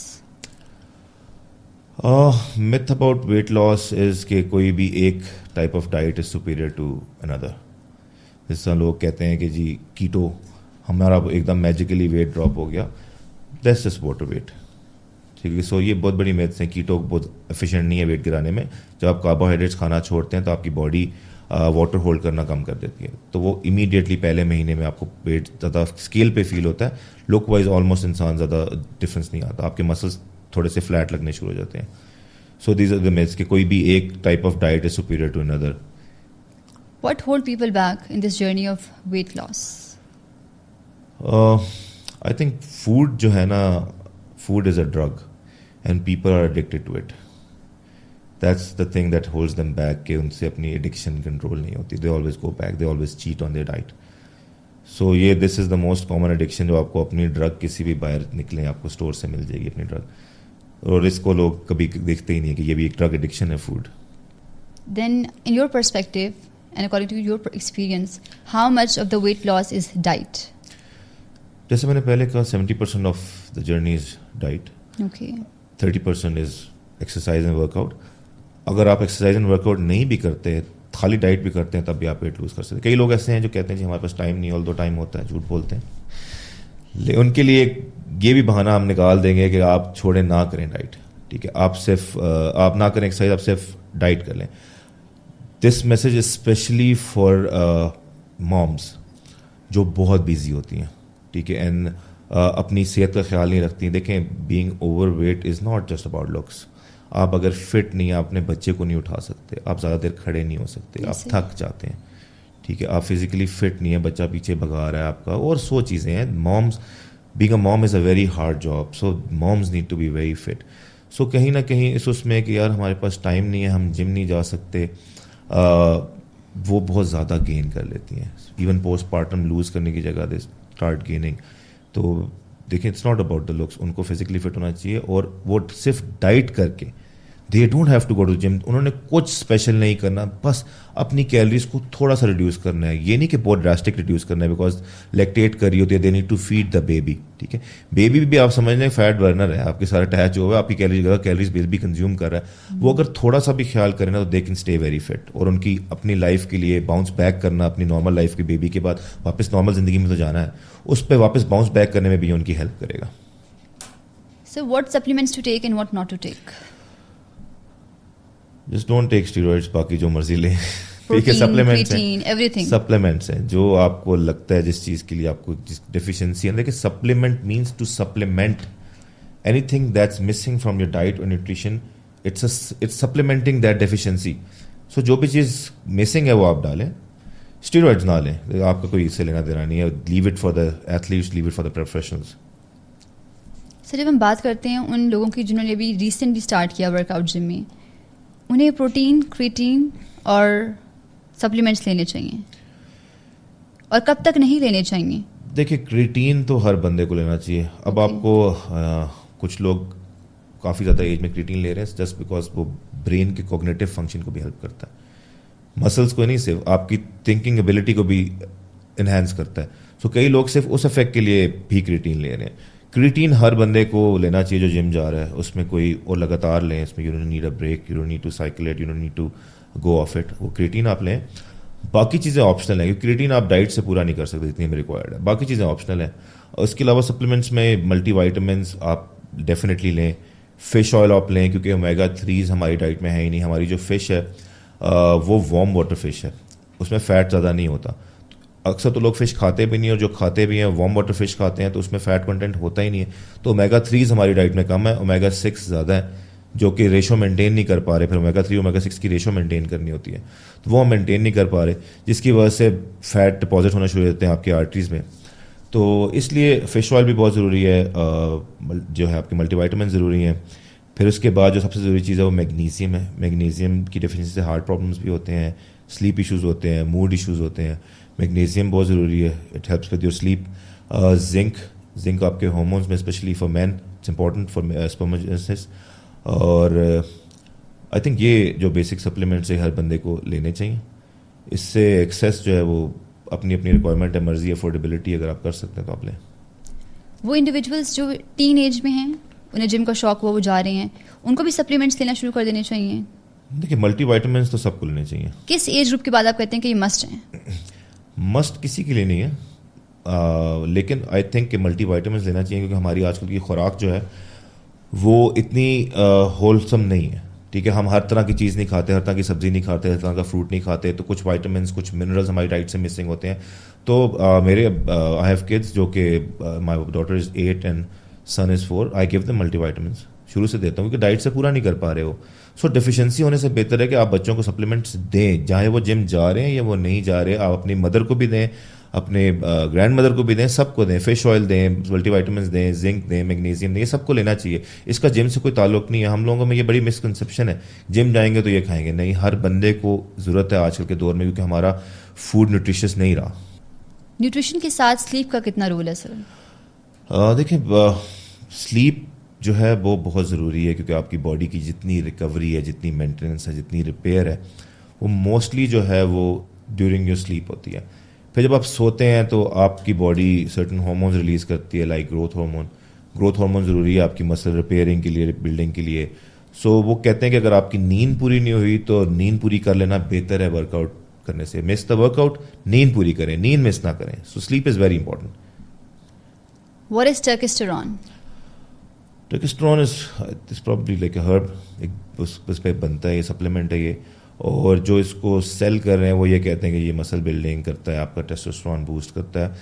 myth about weight loss is کہ کوئی بھی ایک type of diet is superior to اندر. جس طرح لوگ کہتے ہیں کہ جی کیٹو, ہمارا ایک دم میجیکلی ویٹ ڈراپ ہو گیا, دیٹس جسٹ واٹر ویٹ. ٹھیک ہے, سو یہ بہت بڑی میتھس ہیں. کیٹو بہت ایفیشینٹ نہیں ہے ویٹ گرانے میں. جب آپ کاربوہائیڈریٹس کھانا چھوڑتے ہیں تو آپ کی باڈی واٹر ہولڈ کرنا کم کر دیتی ہے, تو وہ امیڈیٹلی پہلے مہینے میں آپ کو ویٹ زیادہ اسکیل پہ فیل ہوتا ہے. لک وائز آلموسٹ انسان زیادہ ڈفرینس نہیں آتا, آپ کے مسلس تھوڑے سے فلیٹ لگنے شروع ہو جاتے ہیں. So these are the myths کہ کوئی بھی ایک type of diet is superior to اندر. What hold people back in this journey of weight loss? I think food جو ہے نا, food is a drug and people are addicted to it. That's the thing that holds them back کہ ان سے اپنی addiction control نہیں ہوتی. They always go back, they always cheat on their diet. So یہ this is the most common addiction جو آپ کو اپنی ڈرگ کسی بھی باہر نکلیں آپ کو اسٹور سے مل جائے گی اپنی ڈرگ, اور اس کو لوگ کبھی دیکھتے ہی نہیں کہ یہ بھی ایک ڈرگ ایڈکشن ہے food. Then in your perspective and according to your experience, how much of the weight loss is diet? جیسے میں نے پہلے کہا 70% of the journey is diet, Okay. 30% is exercise and work out. اگر آپ exercise and work out نہیں بھی کرتے, خالی ڈائٹ بھی کرتے ہیں, تب بھی آپ ویٹ لوز کر سکتے ہیں. کئی لوگ ایسے ہیں جو کہتے ہیں جی ہمارے پاس ٹائم نہیں, آل دو ٹائم ہوتا ہے, جھوٹ بولتے ہیں. ان کے لیے یہ بھی بہانہ ہم نکال دیں گے کہ آپ چھوڑیں نہ کریں ڈائٹ. ٹھیک ہے, آپ صرف آپ نہ کریں ایکسرسائز, آپ صرف ڈائٹ کر لیں. This message specially for moms جو بہت بیزی ہوتی ہیں. ٹھیک ہے, اینڈ اپنی صحت کا خیال نہیں رکھتی. دیکھیں, being over weight is not just about looks. آپ اگر فٹ نہیں ہیں, آپ اپنے بچے کو نہیں اٹھا سکتے, آپ زیادہ دیر کھڑے نہیں ہو سکتے, آپ تھک جاتے ہیں. ٹھیک ہے, آپ فزیکلی فٹ نہیں ہیں, بچہ پیچھے بھگا رہا ہے آپ کا, اور 100 چیزیں ہیں. Moms, being a mom is a very hard job, so moms need to be very fit. So کہیں نہ کہیں اس میں کہ یار ہمارے پاس ٹائم نہیں ہے, ہم جم نہیں جا سکتے, وہ بہت زیادہ گین کر لیتی ہیں. ایون پوسٹ پارٹم لوز کرنے کی جگہ دے اسٹارٹ گیننگ. تو دیکھیں, it's not about the looks, ان کو فزیکلی فٹ ہونا چاہیے, اور وہ صرف ڈائٹ کر کے they don't have to go to gym. انہوں نے کچھ اسپیشل نہیں کرنا, بس اپنی کیلریز کو تھوڑا سا ریڈیوس کرنا ہے. یہ نہیں کہ بہت ڈراسٹک ریڈیوس کرنا ہے, بیکاز لیکٹیٹ کر رہی ہوتی ہے, they need to feed the baby. ٹھیک ہے, بیبی بھی آپ سمجھ لیں فیٹ برنر ہے, آپ کے سارے اٹیچ ہوا ہے, آپ کی کیلریز بیبی کنزیوم کر رہا ہے. وہ اگر تھوڑا سا بھی خیال کریں نا تو they can stay very fit, اور ان کی اپنی لائف کے لیے باؤنس بیک کرنا, اپنی نارمل لائف کے بیبی کے بعد واپس نارمل زندگی میں تو جانا ہے, اس پہ واپس باؤنس بیک کرنے میں بھی ان کی ہیلپ کرے گا. So what supplements to take and what not to take? Just don't take steroids, باقی جو مرضی لیں. ٹھیک ہے, سپلیمنٹس ہیں جو آپ کو لگتا ہے جس چیز کے لیے آپ کو جس ڈیفیشنسی ہے. دیکھیں, supplement means to supplement anything that's missing from your diet اور nutrition, it's supplementing that deficiency. So جو بھی چیز مسنگ ہے وہ آپ ڈالیں, اسٹیرائڈس نہ لیں, آپ کا کوئی اس سے لینا دینا نہیں ہے. Leave it for the athletes, leave it for the professionals. Sir, جب ہم بات کرتے ہیں ان لوگوں کی جنہوں نے ابھی ریسنٹلی اسٹارٹ کیا ورک آؤٹ جم میں, انہیں پروٹین, کریٹین اور سپلیمنٹس لینے چاہیے, اور کب تک نہیں لینے چاہیے؟ دیکھیے, کریٹین تو ہر بندے کو لینا چاہیے. اب آپ کو کچھ لوگ کافی زیادہ ایج میں کریٹین لے رہے ہیں جسٹ بیکاز وہ برین کے کوگنیٹو فنکشن کو بھی ہیلپ کرتا ہے, مسلس کو نہیں, صرف آپ کی تھنکنگ ایبلٹی کو بھی انہینس کرتا ہے. سو کئی لوگ صرف اس افیکٹ کے لیے بھی کریٹین لے رہے ہیں. کریٹین ہر بندے کو لینا چاہیے جو جم جا رہا ہے, اس میں کوئی اور لگاتار لیں, اس میں you don't need a break, you don't need to cycle it, you don't need to go off it. وہ کریٹین آپ لیں, باقی چیزیں آپشنل ہیں, کیونکہ کریٹین آپ ڈائٹ سے پورا نہیں کر سکتے جتنی میں ریکوائرڈ ہے, باقی چیزیں آپشنل ہیں. اور اس کے علاوہ سپلیمنٹس میں ملٹی وائٹامنس آپ ڈیفینیٹلی لیں, فش آئل آپ لیں, کیونکہ اومیگا 3 ہماری ڈائٹ میں ہے ہی نہیں. ہماری جو فش ہے وہ وارم واٹر فش ہے, اس میں فیٹ زیادہ نہیں ہوتا. اکثر تو لوگ فش کھاتے بھی نہیں, اور جو کھاتے بھی ہیں وارم واٹر فش کھاتے ہیں, تو اس میں فیٹ کنٹینٹ ہوتا ہی نہیں ہے. تو اومیگا 3 ہماری ڈائٹ میں کم ہے, اومیگا 6 زیادہ ہے, جو کہ ریشو مینٹین نہیں کر پا رہے. پھر اومیگا 3 اومیگا 6 کی ریشو مینٹین کرنی ہوتی ہے, تو وہ ہم مینٹین نہیں کر پا رہے, جس کی وجہ سے فیٹ ڈپازٹ ہونا شروع ہو جاتے ہیں آپ کی آرٹریز میں. تو اس لیے فش آئل بھی بہت ضروری ہے, جو ہے آپ کے ملٹی وائٹامن ضروری ہیں. پھر اس کے بعد جو سب سے ضروری چیز ہے وہ میگنیزیم ہے. میگنیزیم کی ڈیفیشنسی سے ہارٹ پرابلمس بھی ہوتے ہیں, سلیپ ایشوز ہوتے ہیں, موڈ ایشوز ہوتے ہیں. میگنیزیم بہت ضروری ہے, it helps with your sleep. Zinc آپ کے ہارمونس میں especially for men it's important for spermatogenesis. اور آئی تھنک یہ جو بیسک سپلیمنٹس ہے ہر بندے کو لینے چاہیے. اس سے ایکسیس جو ہے وہ اپنی اپنی ریکوائرمنٹ ہے, مرضی, افورڈیبلٹی اگر آپ کر سکتے ہیں تو آپ لیں. وہ انڈیویجولس جو ٹین ایج میں ہیں, انہیں جم کا شوق ہوا, وہ جا رہے ہیں, ان کو بھی سپلیمنٹس لینا شروع کر دینے چاہیے. دیکھیے ملٹی وائٹامنس تو سب کو لینے چاہیے. کس ایج گروپ کے بعد آپ کہتے ہیں کہ یہ مسٹ ہیں؟ مسٹ کسی کے لیے نہیں ہے, لیکن آئی تھنک کہ ملٹی وائٹامنس لینا چاہیے, کیونکہ ہماری آج کل کی خوراک جو ہے وہ اتنی ہولسم نہیں ہے. ٹھیک ہے, ہم ہر طرح کی چیز نہیں کھاتے, ہر طرح کی سبزی نہیں کھاتے, ہر طرح کا فروٹ نہیں کھاتے, تو کچھ وائٹامنس کچھ منرلز ہماری ڈائٹ سے مسنگ ہوتے ہیں. تو میرے آئی ہیو کڈس جو کہ my daughter is 8 and son is 4, I gave them multi vitamins شروع سے دیتا ہوں, کیونکہ ڈائٹ سے پورا نہیں کر پا رہے ہو. سو ڈیفیشنسی ہونے سے بہتر ہے کہ آپ بچوں کو سپلیمنٹس دیں, چاہے وہ جم جا رہے ہیں یا وہ نہیں جا رہے. آپ اپنی مدر کو بھی دیں, اپنے گرینڈ مدر کو بھی دیں, سب کو دیں. فش آئل دیں, ملٹی وائٹامنس دیں, زنک دیں, میگنیزیم دیں, یہ سب کو لینا چاہیے. اس کا جم سے کوئی تعلق نہیں ہے. ہم لوگوں میں یہ بڑی مسکنسیپشن ہے, جم جائیں گے تو یہ کھائیں گے. نہیں, ہر بندے کو ضرورت ہے آج کل کے دور میں, کیونکہ ہمارا فوڈ نیوٹریشس نہیں رہا. نیوٹریشن کے ساتھ سلیپ کا کتنا رول ہے سر؟ دیکھیں سلیپ جو ہے وہ بہت ضروری ہے, کیونکہ آپ کی باڈی کی جتنی ریکوری ہے, جتنی مینٹیننس ہے, جتنی ریپیئر ہے, وہ موسٹلی جو ہے وہ ڈیورنگ یور سلیپ ہوتی ہے. پھر جب آپ سوتے ہیں تو آپ کی باڈی سرٹن ہارمونز ریلیز کرتی ہے, like growth hormone. Growth hormone ضروری ہے آپ کی مسل ریپیئرنگ کے لیے, بلڈنگ کے لیے. سو وہ کہتے ہیں کہ اگر آپ کی نیند پوری نہیں ہوئی تو نیند پوری کر لینا بہتر ہے ورک آؤٹ کرنے سے. مس دا ورک آؤٹ, نیند پوری کریں, نیند مس نہ کریں. So sleep is very important. What is testosterone? Testosterone is probably like a herb, اس پہ بنتا ہے, یہ سپلیمنٹ ہے یہ. اور جو اس کو سیل کر رہے ہیں وہ یہ کہتے ہیں کہ یہ مسل بلڈنگ کرتا ہے, آپ کا ٹیسٹوسٹیرون بوسٹ کرتا ہے,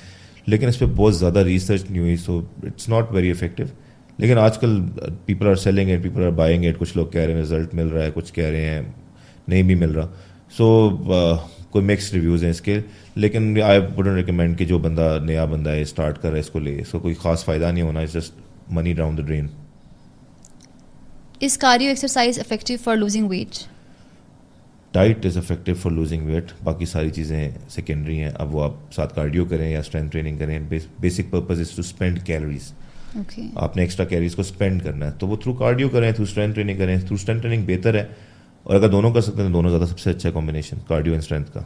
لیکن اس پہ بہت زیادہ ریسرچ نہیں ہوئی, so it's not very effective. لیکن آج کل people are selling it, people are buying it. کچھ لوگ کہہ رہے ہیں رزلٹ مل رہا ہے, کچھ کہہ رہے ہیں نہیں بھی مل رہا. سو کوئی مکس ریویوز ہیں اس کے, لیکن آئی ووڈنٹ ریکمینڈ کہ جو بندہ نیا بندہ ہے اسٹارٹ کر رہا ہے اس کو لے. اس کو کوئی خاص فائدہ نہیں ہونا, it's just money down the drain. Is cardio exercise effective for losing weight? Diet is effective for losing weight, باقی ساری چیزیں سیکنڈری ہیں. اب وہ آپ ساتھ کارڈیو کریں یا اسٹرینتھ ٹریننگ کریں, basic purpose is to spend calories. آپ نے ایکسٹرا کیلوریز کو اسپینڈ کرنا ہے, تو وہ تھرو کارڈیو کریں, تھرو اسٹرینتھ ٹریننگ کریں. تھرو اسٹرینتھ ٹریننگ بہتر ہے, اور اگر دونوں کر سکتے ہیں تو دونوں زیادہ سب سے اچھا کمبینیشن کارڈیو اینڈ اسٹرینتھ کا.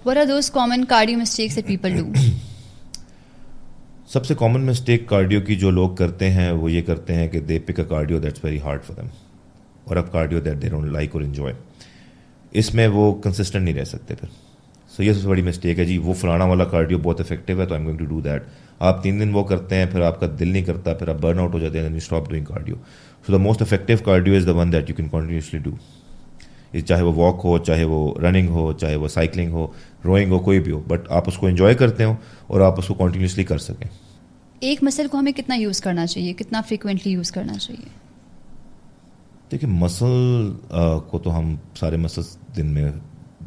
What are those common cardio mistakes that people do? سب سے کامن مسٹیک کارڈیو کی جو لوگ کرتے ہیں وہ یہ کرتے ہیں کہ they pick a cardio that's very hard for them, اور اب cardio that they don't like اور انجوائے. اس میں وہ کنسسٹنٹ نہیں رہ سکتے پھر. سو یہ سب سے بڑی مسٹیک ہے. جی وہ فلانا والا کارڈیو بہت افیکٹو ہے تو I am going to do that. آپ 3 دن وہ کرتے ہیں, پھر آپ کا دل نہیں کرتا, پھر آپ برن آؤٹ ہو جاتے ہیں, you stop doing cardio. So the most effective cardio is the one that you can continuously do. چاہے وہ واک ہو, چاہے وہ رننگ ہو, چاہے وہ سائیکلنگ ہو, روئنگ ہو, کوئی بھی ہو, بٹ آپ اس کو انجوائے کرتے ہو اور آپ اس کو کنٹینیوسلی کر سکیں. ایک مسل کو ہمیں کتنا یوز کرنا چاہیے, کتنا فریکوینٹلی یوز کرنا چاہیے؟ دیکھیے مسل کو تو ہم سارے مسلس دن میں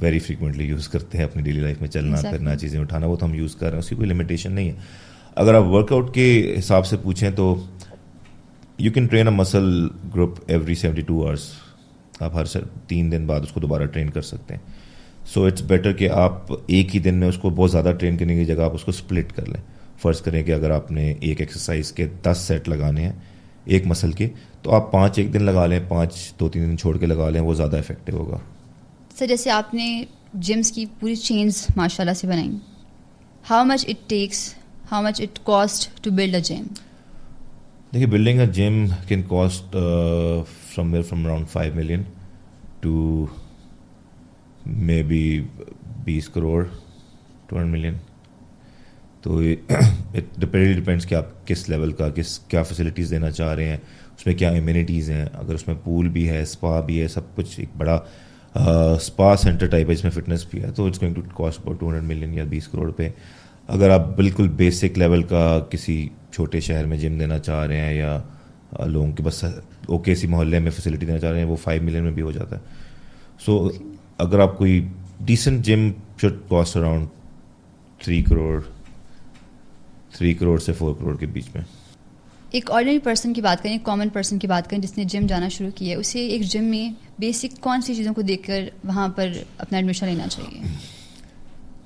ویری فریکوینٹلی یوز کرتے ہیں اپنی ڈیلی لائف میں, چلنا پھرنا, چیزیں اٹھانا, وہ تو ہم یوز کر رہے ہیں, اس کی کوئی لمیٹیشن نہیں ہے. اگر آپ ورک آؤٹ کے حساب سے پوچھیں تو you can train a muscle group every 72 hours. آپ ہر 3 دن بعد اس کو دوبارہ ٹرین کر سکتے ہیں. سو اٹس بیٹر کہ آپ ایک ہی دن میں اس کو بہت زیادہ ٹرین کرنے کی جگہ آپ اس کو اسپلٹ کر لیں. فرض کریں کہ اگر آپ نے ایک ایکسرسائز کے 10 سیٹ لگانے ہیں ایک مسل کے, تو آپ 5 ایک دن لگا لیں, 5 2-3 دن چھوڑ کے لگا لیں, وہ زیادہ افیکٹو ہوگا. سر جیسے آپ نے جمس کی پوری چینز ماشاء اللہ سے بنائیں, how much it takes, how much it cost to build a gym? دیکھیے building a gym can cost somewhere from around 5 million to maybe 20 crore 200 million. تو it really depends کہ آپ کس لیول کا کیا فیسلٹیز دینا چاہ رہے ہیں, اس میں کیا امیونٹیز ہیں. اگر اس میں پول بھی ہے, اسپا بھی ہے, سب کچھ ایک بڑا اسپا سینٹر ٹائپ ہے جس میں فٹنس بھی ہے, تو it's going to cost about 200 million یا 20 crore پہ. اگر آپ بالکل بیسک لیول کا کسی چھوٹے شہر میں جم دینا چاہ رہے ہیں یا لوگوں کے بس اوکے سی محلے میں فیسلٹی دینا چاہ رہے ہیں, وہ 5 million میں بھی ہو جاتا ہے. سو اگر آپ کوئی decent gym should cost around 3 crore سے 4 crore کے بیچ میں. ایک آرڈنری پرسن کی بات کریں, ایک کامن پرسن کی بات کریں جس نے جم جانا شروع کیا ہے, اسے ایک جم میں بیسک کون سی چیزوں کو دیکھ کر وہاں پر اپنا ایڈمیشن لینا چاہیے؟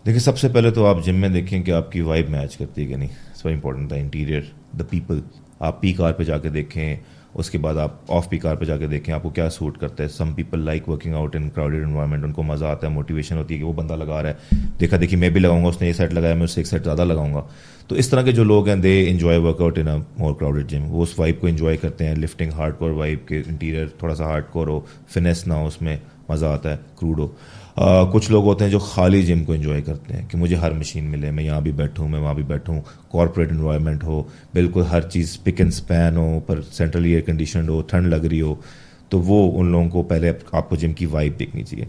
دیکھیں, سب سے پہلے تو آپ جم میں دیکھیں کہ آپ کی وائب میچ کرتی ہے کہ نہیں. سو امپورٹنٹ تھا انٹیریئر, دا پیپل. آپ پی کار پہ جا کے دیکھیں, اس کے بعد آپ آف پی کار پہ جا کے دیکھیں آپ کو کیا سوٹ کرتا ہے. Some people like working out in crowded environment, ان کو مزہ آتا ہے, موٹیویشن ہوتی ہے کہ وہ بندہ لگا رہا ہے, دیکھا دیکھی میں بھی لگاؤں گا, اس نے یہ سیٹ لگایا میں اس سے ایک سیٹ زیادہ لگاؤں گا. تو اس طرح کے جو لوگ ہیں they enjoy work out in more crowded gym. وہ اس وائب کو انجوائے کرتے ہیں, لفٹنگ ہارڈ کور وائب کے, انٹیریئر تھوڑا سا ہارڈ کور ہو, فنیس نہ ہو, اس میں مزہ آتا ہے, کروڈ ہو. کچھ لوگ ہوتے ہیں جو خالی جم کو انجوائے کرتے ہیں کہ مجھے ہر مشین ملے, میں یہاں بھی بیٹھوں, میں وہاں بھی بیٹھوں, کارپوریٹ انوائرمنٹ ہو, بالکل ہر چیز پک اینڈ اسپین ہو, پر سینٹرلی ایئر کنڈیشنڈ ہو, ٹھنڈ لگ رہی ہو. تو وہ ان لوگوں کو پہلے آپ کو جم کی وائب دیکھنی چاہیے.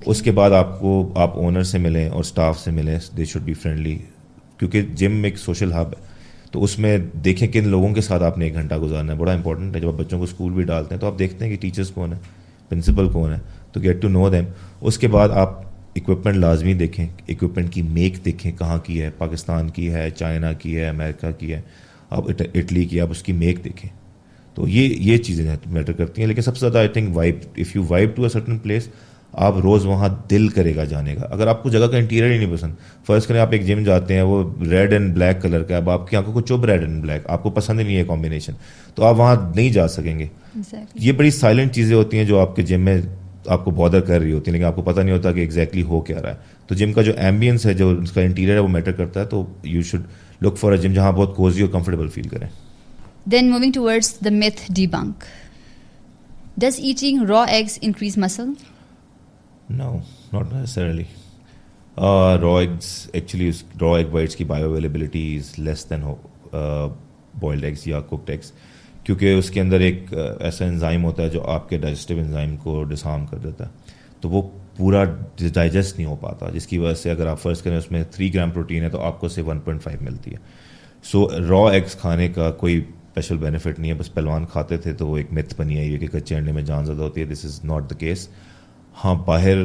اس کے بعد آپ اونر سے ملیں اور اسٹاف سے ملیں, دے شوڈ بی فرینڈلی, کیونکہ جم ایک سوشل ہب ہے. تو اس میں دیکھیں کن لوگوں کے ساتھ آپ نے 1 گھنٹہ گزارنا ہے, بڑا امپورٹنٹ ہے. جب آپ بچوں کو اسکول بھی ڈالتے ہیں تو آپ دیکھتے ہیں کہ ٹیچرس کون ہیں, پرنسپل کون ہے, تو گیٹ ٹو نو دیم. اس کے بعد آپ اکوپمنٹ لازمی دیکھیں, اکوپمنٹ کی میک دیکھیں کہاں کی ہے, پاکستان کی ہے, چائنا کی ہے, امریکہ کی ہے, آپ اٹلی کی, آپ اس کی میک دیکھیں. تو یہ چیزیں میٹر کرتی ہیں. لیکن سب سے زیادہ I think vibe, if you vibe to a certain place, آپ روز وہاں دل کرے گا جانے کا. اگر آپ کو جگہ کا انٹیریئر ہی نہیں پسند, فرض کریں آپ ایک جم جاتے ہیں وہ ریڈ اینڈ بلیک کلر کا ہے, اب آپ کی آنکھوں کو چوب ریڈ اینڈ بلیک, آپ کو پسند ہی نہیں ہے کمبینیشن, تو آپ وہاں نہیں جا سکیں گے. یہ بڑی سائلنٹ چیزیں ہوتی ہیں جو آپ کے جم میں آپ کو بادر کر رہی ہوتی ہیں, لیکن آپ کو پتہ نہیں ہوتا کہ ایگزیکٹلی ہو کیا رہا ہے. تو جم کا جو ایمبینس ہے, جو اس کا انٹیریئر ہے, وہ میٹر کرتا ہے. تو you should look for a gym جہاں بہت کوزی اور کمفرٹیبل فیل کریں. Then moving towards the myth debunk. Does eating raw eggs increase muscle? No, not necessarily. Raw eggs, actually raw egg whites کی bioavailability is less than boiled eggs یا cooked eggs, کیونکہ اس کے اندر ایک ایسا enzyme ہوتا ہے جو آپ کے ڈائجسٹیو انزائم کو ڈسارم کر دیتا ہے, تو وہ پورا ڈائجسٹ نہیں ہو پاتا, جس کی وجہ سے اگر آپ فرض کریں اس میں 3 گرام پروٹین ہے تو آپ کو صرف 1.5 ملتی ہے. سو را ایگس کھانے کا کوئی اسپیشل بینیفٹ نہیں ہے, بس پہلوان کھاتے تھے تو وہ ایک متھ بنی ہے کہ کچے انڈے میں جان زیادہ ہوتی ہے. This is not the case. ہاں, باہر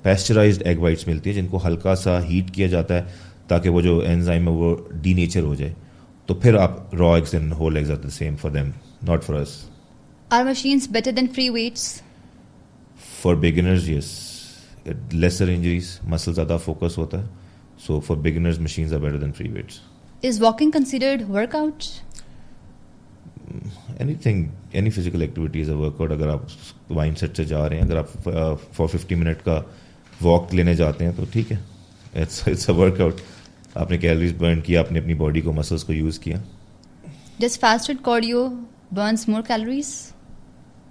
پیسچرائزڈ ایگ وائٹس ملتی ہے جن کو ہلکا سا ہیٹ کیا جاتا ہے تاکہ وہ جو انزائم ہے وہ ڈی نیچر ہو جائے, تو پھر آپ raw eggs and whole eggs are the same for them, not for us. Are machines better than free weights? For beginners, yes. Lesser injuries, muscle زیادہ فوکس ہوتا ہے. So for beginners, machines are better than free weights. Is walking considered workout? Anything, any physical activity is a workout. اگر آپ وائن set سے جا رہے ہیں, اگر آپ for 50 منٹ کا واک لینے جاتے ہیں تو ٹھیک ہے, it's a workout. آپ نے کیلریز برن کیا, آپ نے اپنی باڈی کو مسلس کو یوز کیا. Does fasted cardio burns more calories?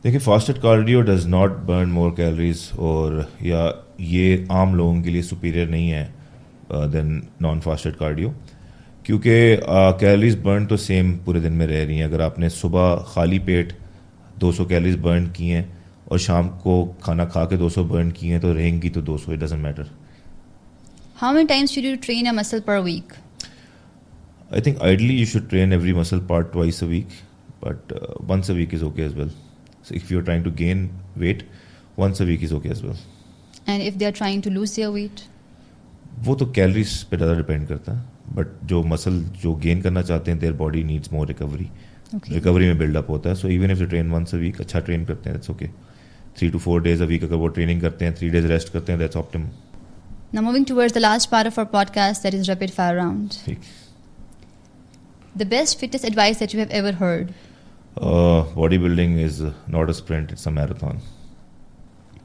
دیکھیے, fasted cardio does not burn more calories, اور یا یہ عام لوگوں کے لیے سپیریئر نہیں ہے دین نان فاسٹڈ کارڈیو, کیونکہ کیلریز برن تو سیم پورے دن میں رہ رہی ہیں. اگر آپ نے صبح خالی پیٹ 200 کیلریز برن کی ہیں اور شام کو کھانا کھا کے 200 برن کی ہیں تو رہیں گی تو 200, it doesn't matter. How many times should you train a muscle per week? I think ideally you should train every muscle part twice a week, but once a week is okay as well. So if you're trying to gain weight, once a week is okay as well. And if they are trying to lose their weight? وہ تو calories پہ زیادہ depend کرتا ہے, but جو مسل جو gain کرنا چاہتے ہیں, their body needs more recovery. Recovery میں بلڈ اپ ہوتا ہے. So even if you train once a week, اچھا ٹرین کرتے ہیں, that's okay. 3 to 4 days a week اگر وہ ٹریننگ کرتے ہیں, 3 days ریسٹ کرتے ہیں, that's optimum. Now moving towards the last part of our podcast, that is rapid fire round. The best fitness advice that you have ever heard? Bodybuilding is not a sprint, it's a marathon.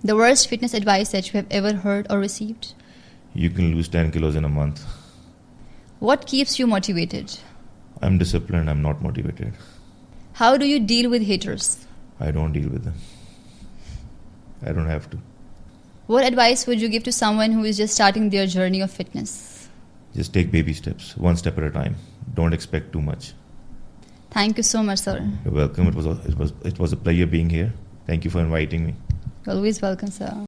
The worst fitness advice that you have ever heard or received? You can lose 10 kilos in a month. What keeps you motivated? I'm disciplined. I'm not motivated. How do you deal with haters? I don't deal with them. I don't have to. What advice would you give to someone who is just starting their journey of fitness? Just take baby steps, one step at a time. Don't expect too much. Thank you so much, sir. You're welcome. It was a pleasure being here. Thank you for inviting me. You're always welcome, sir.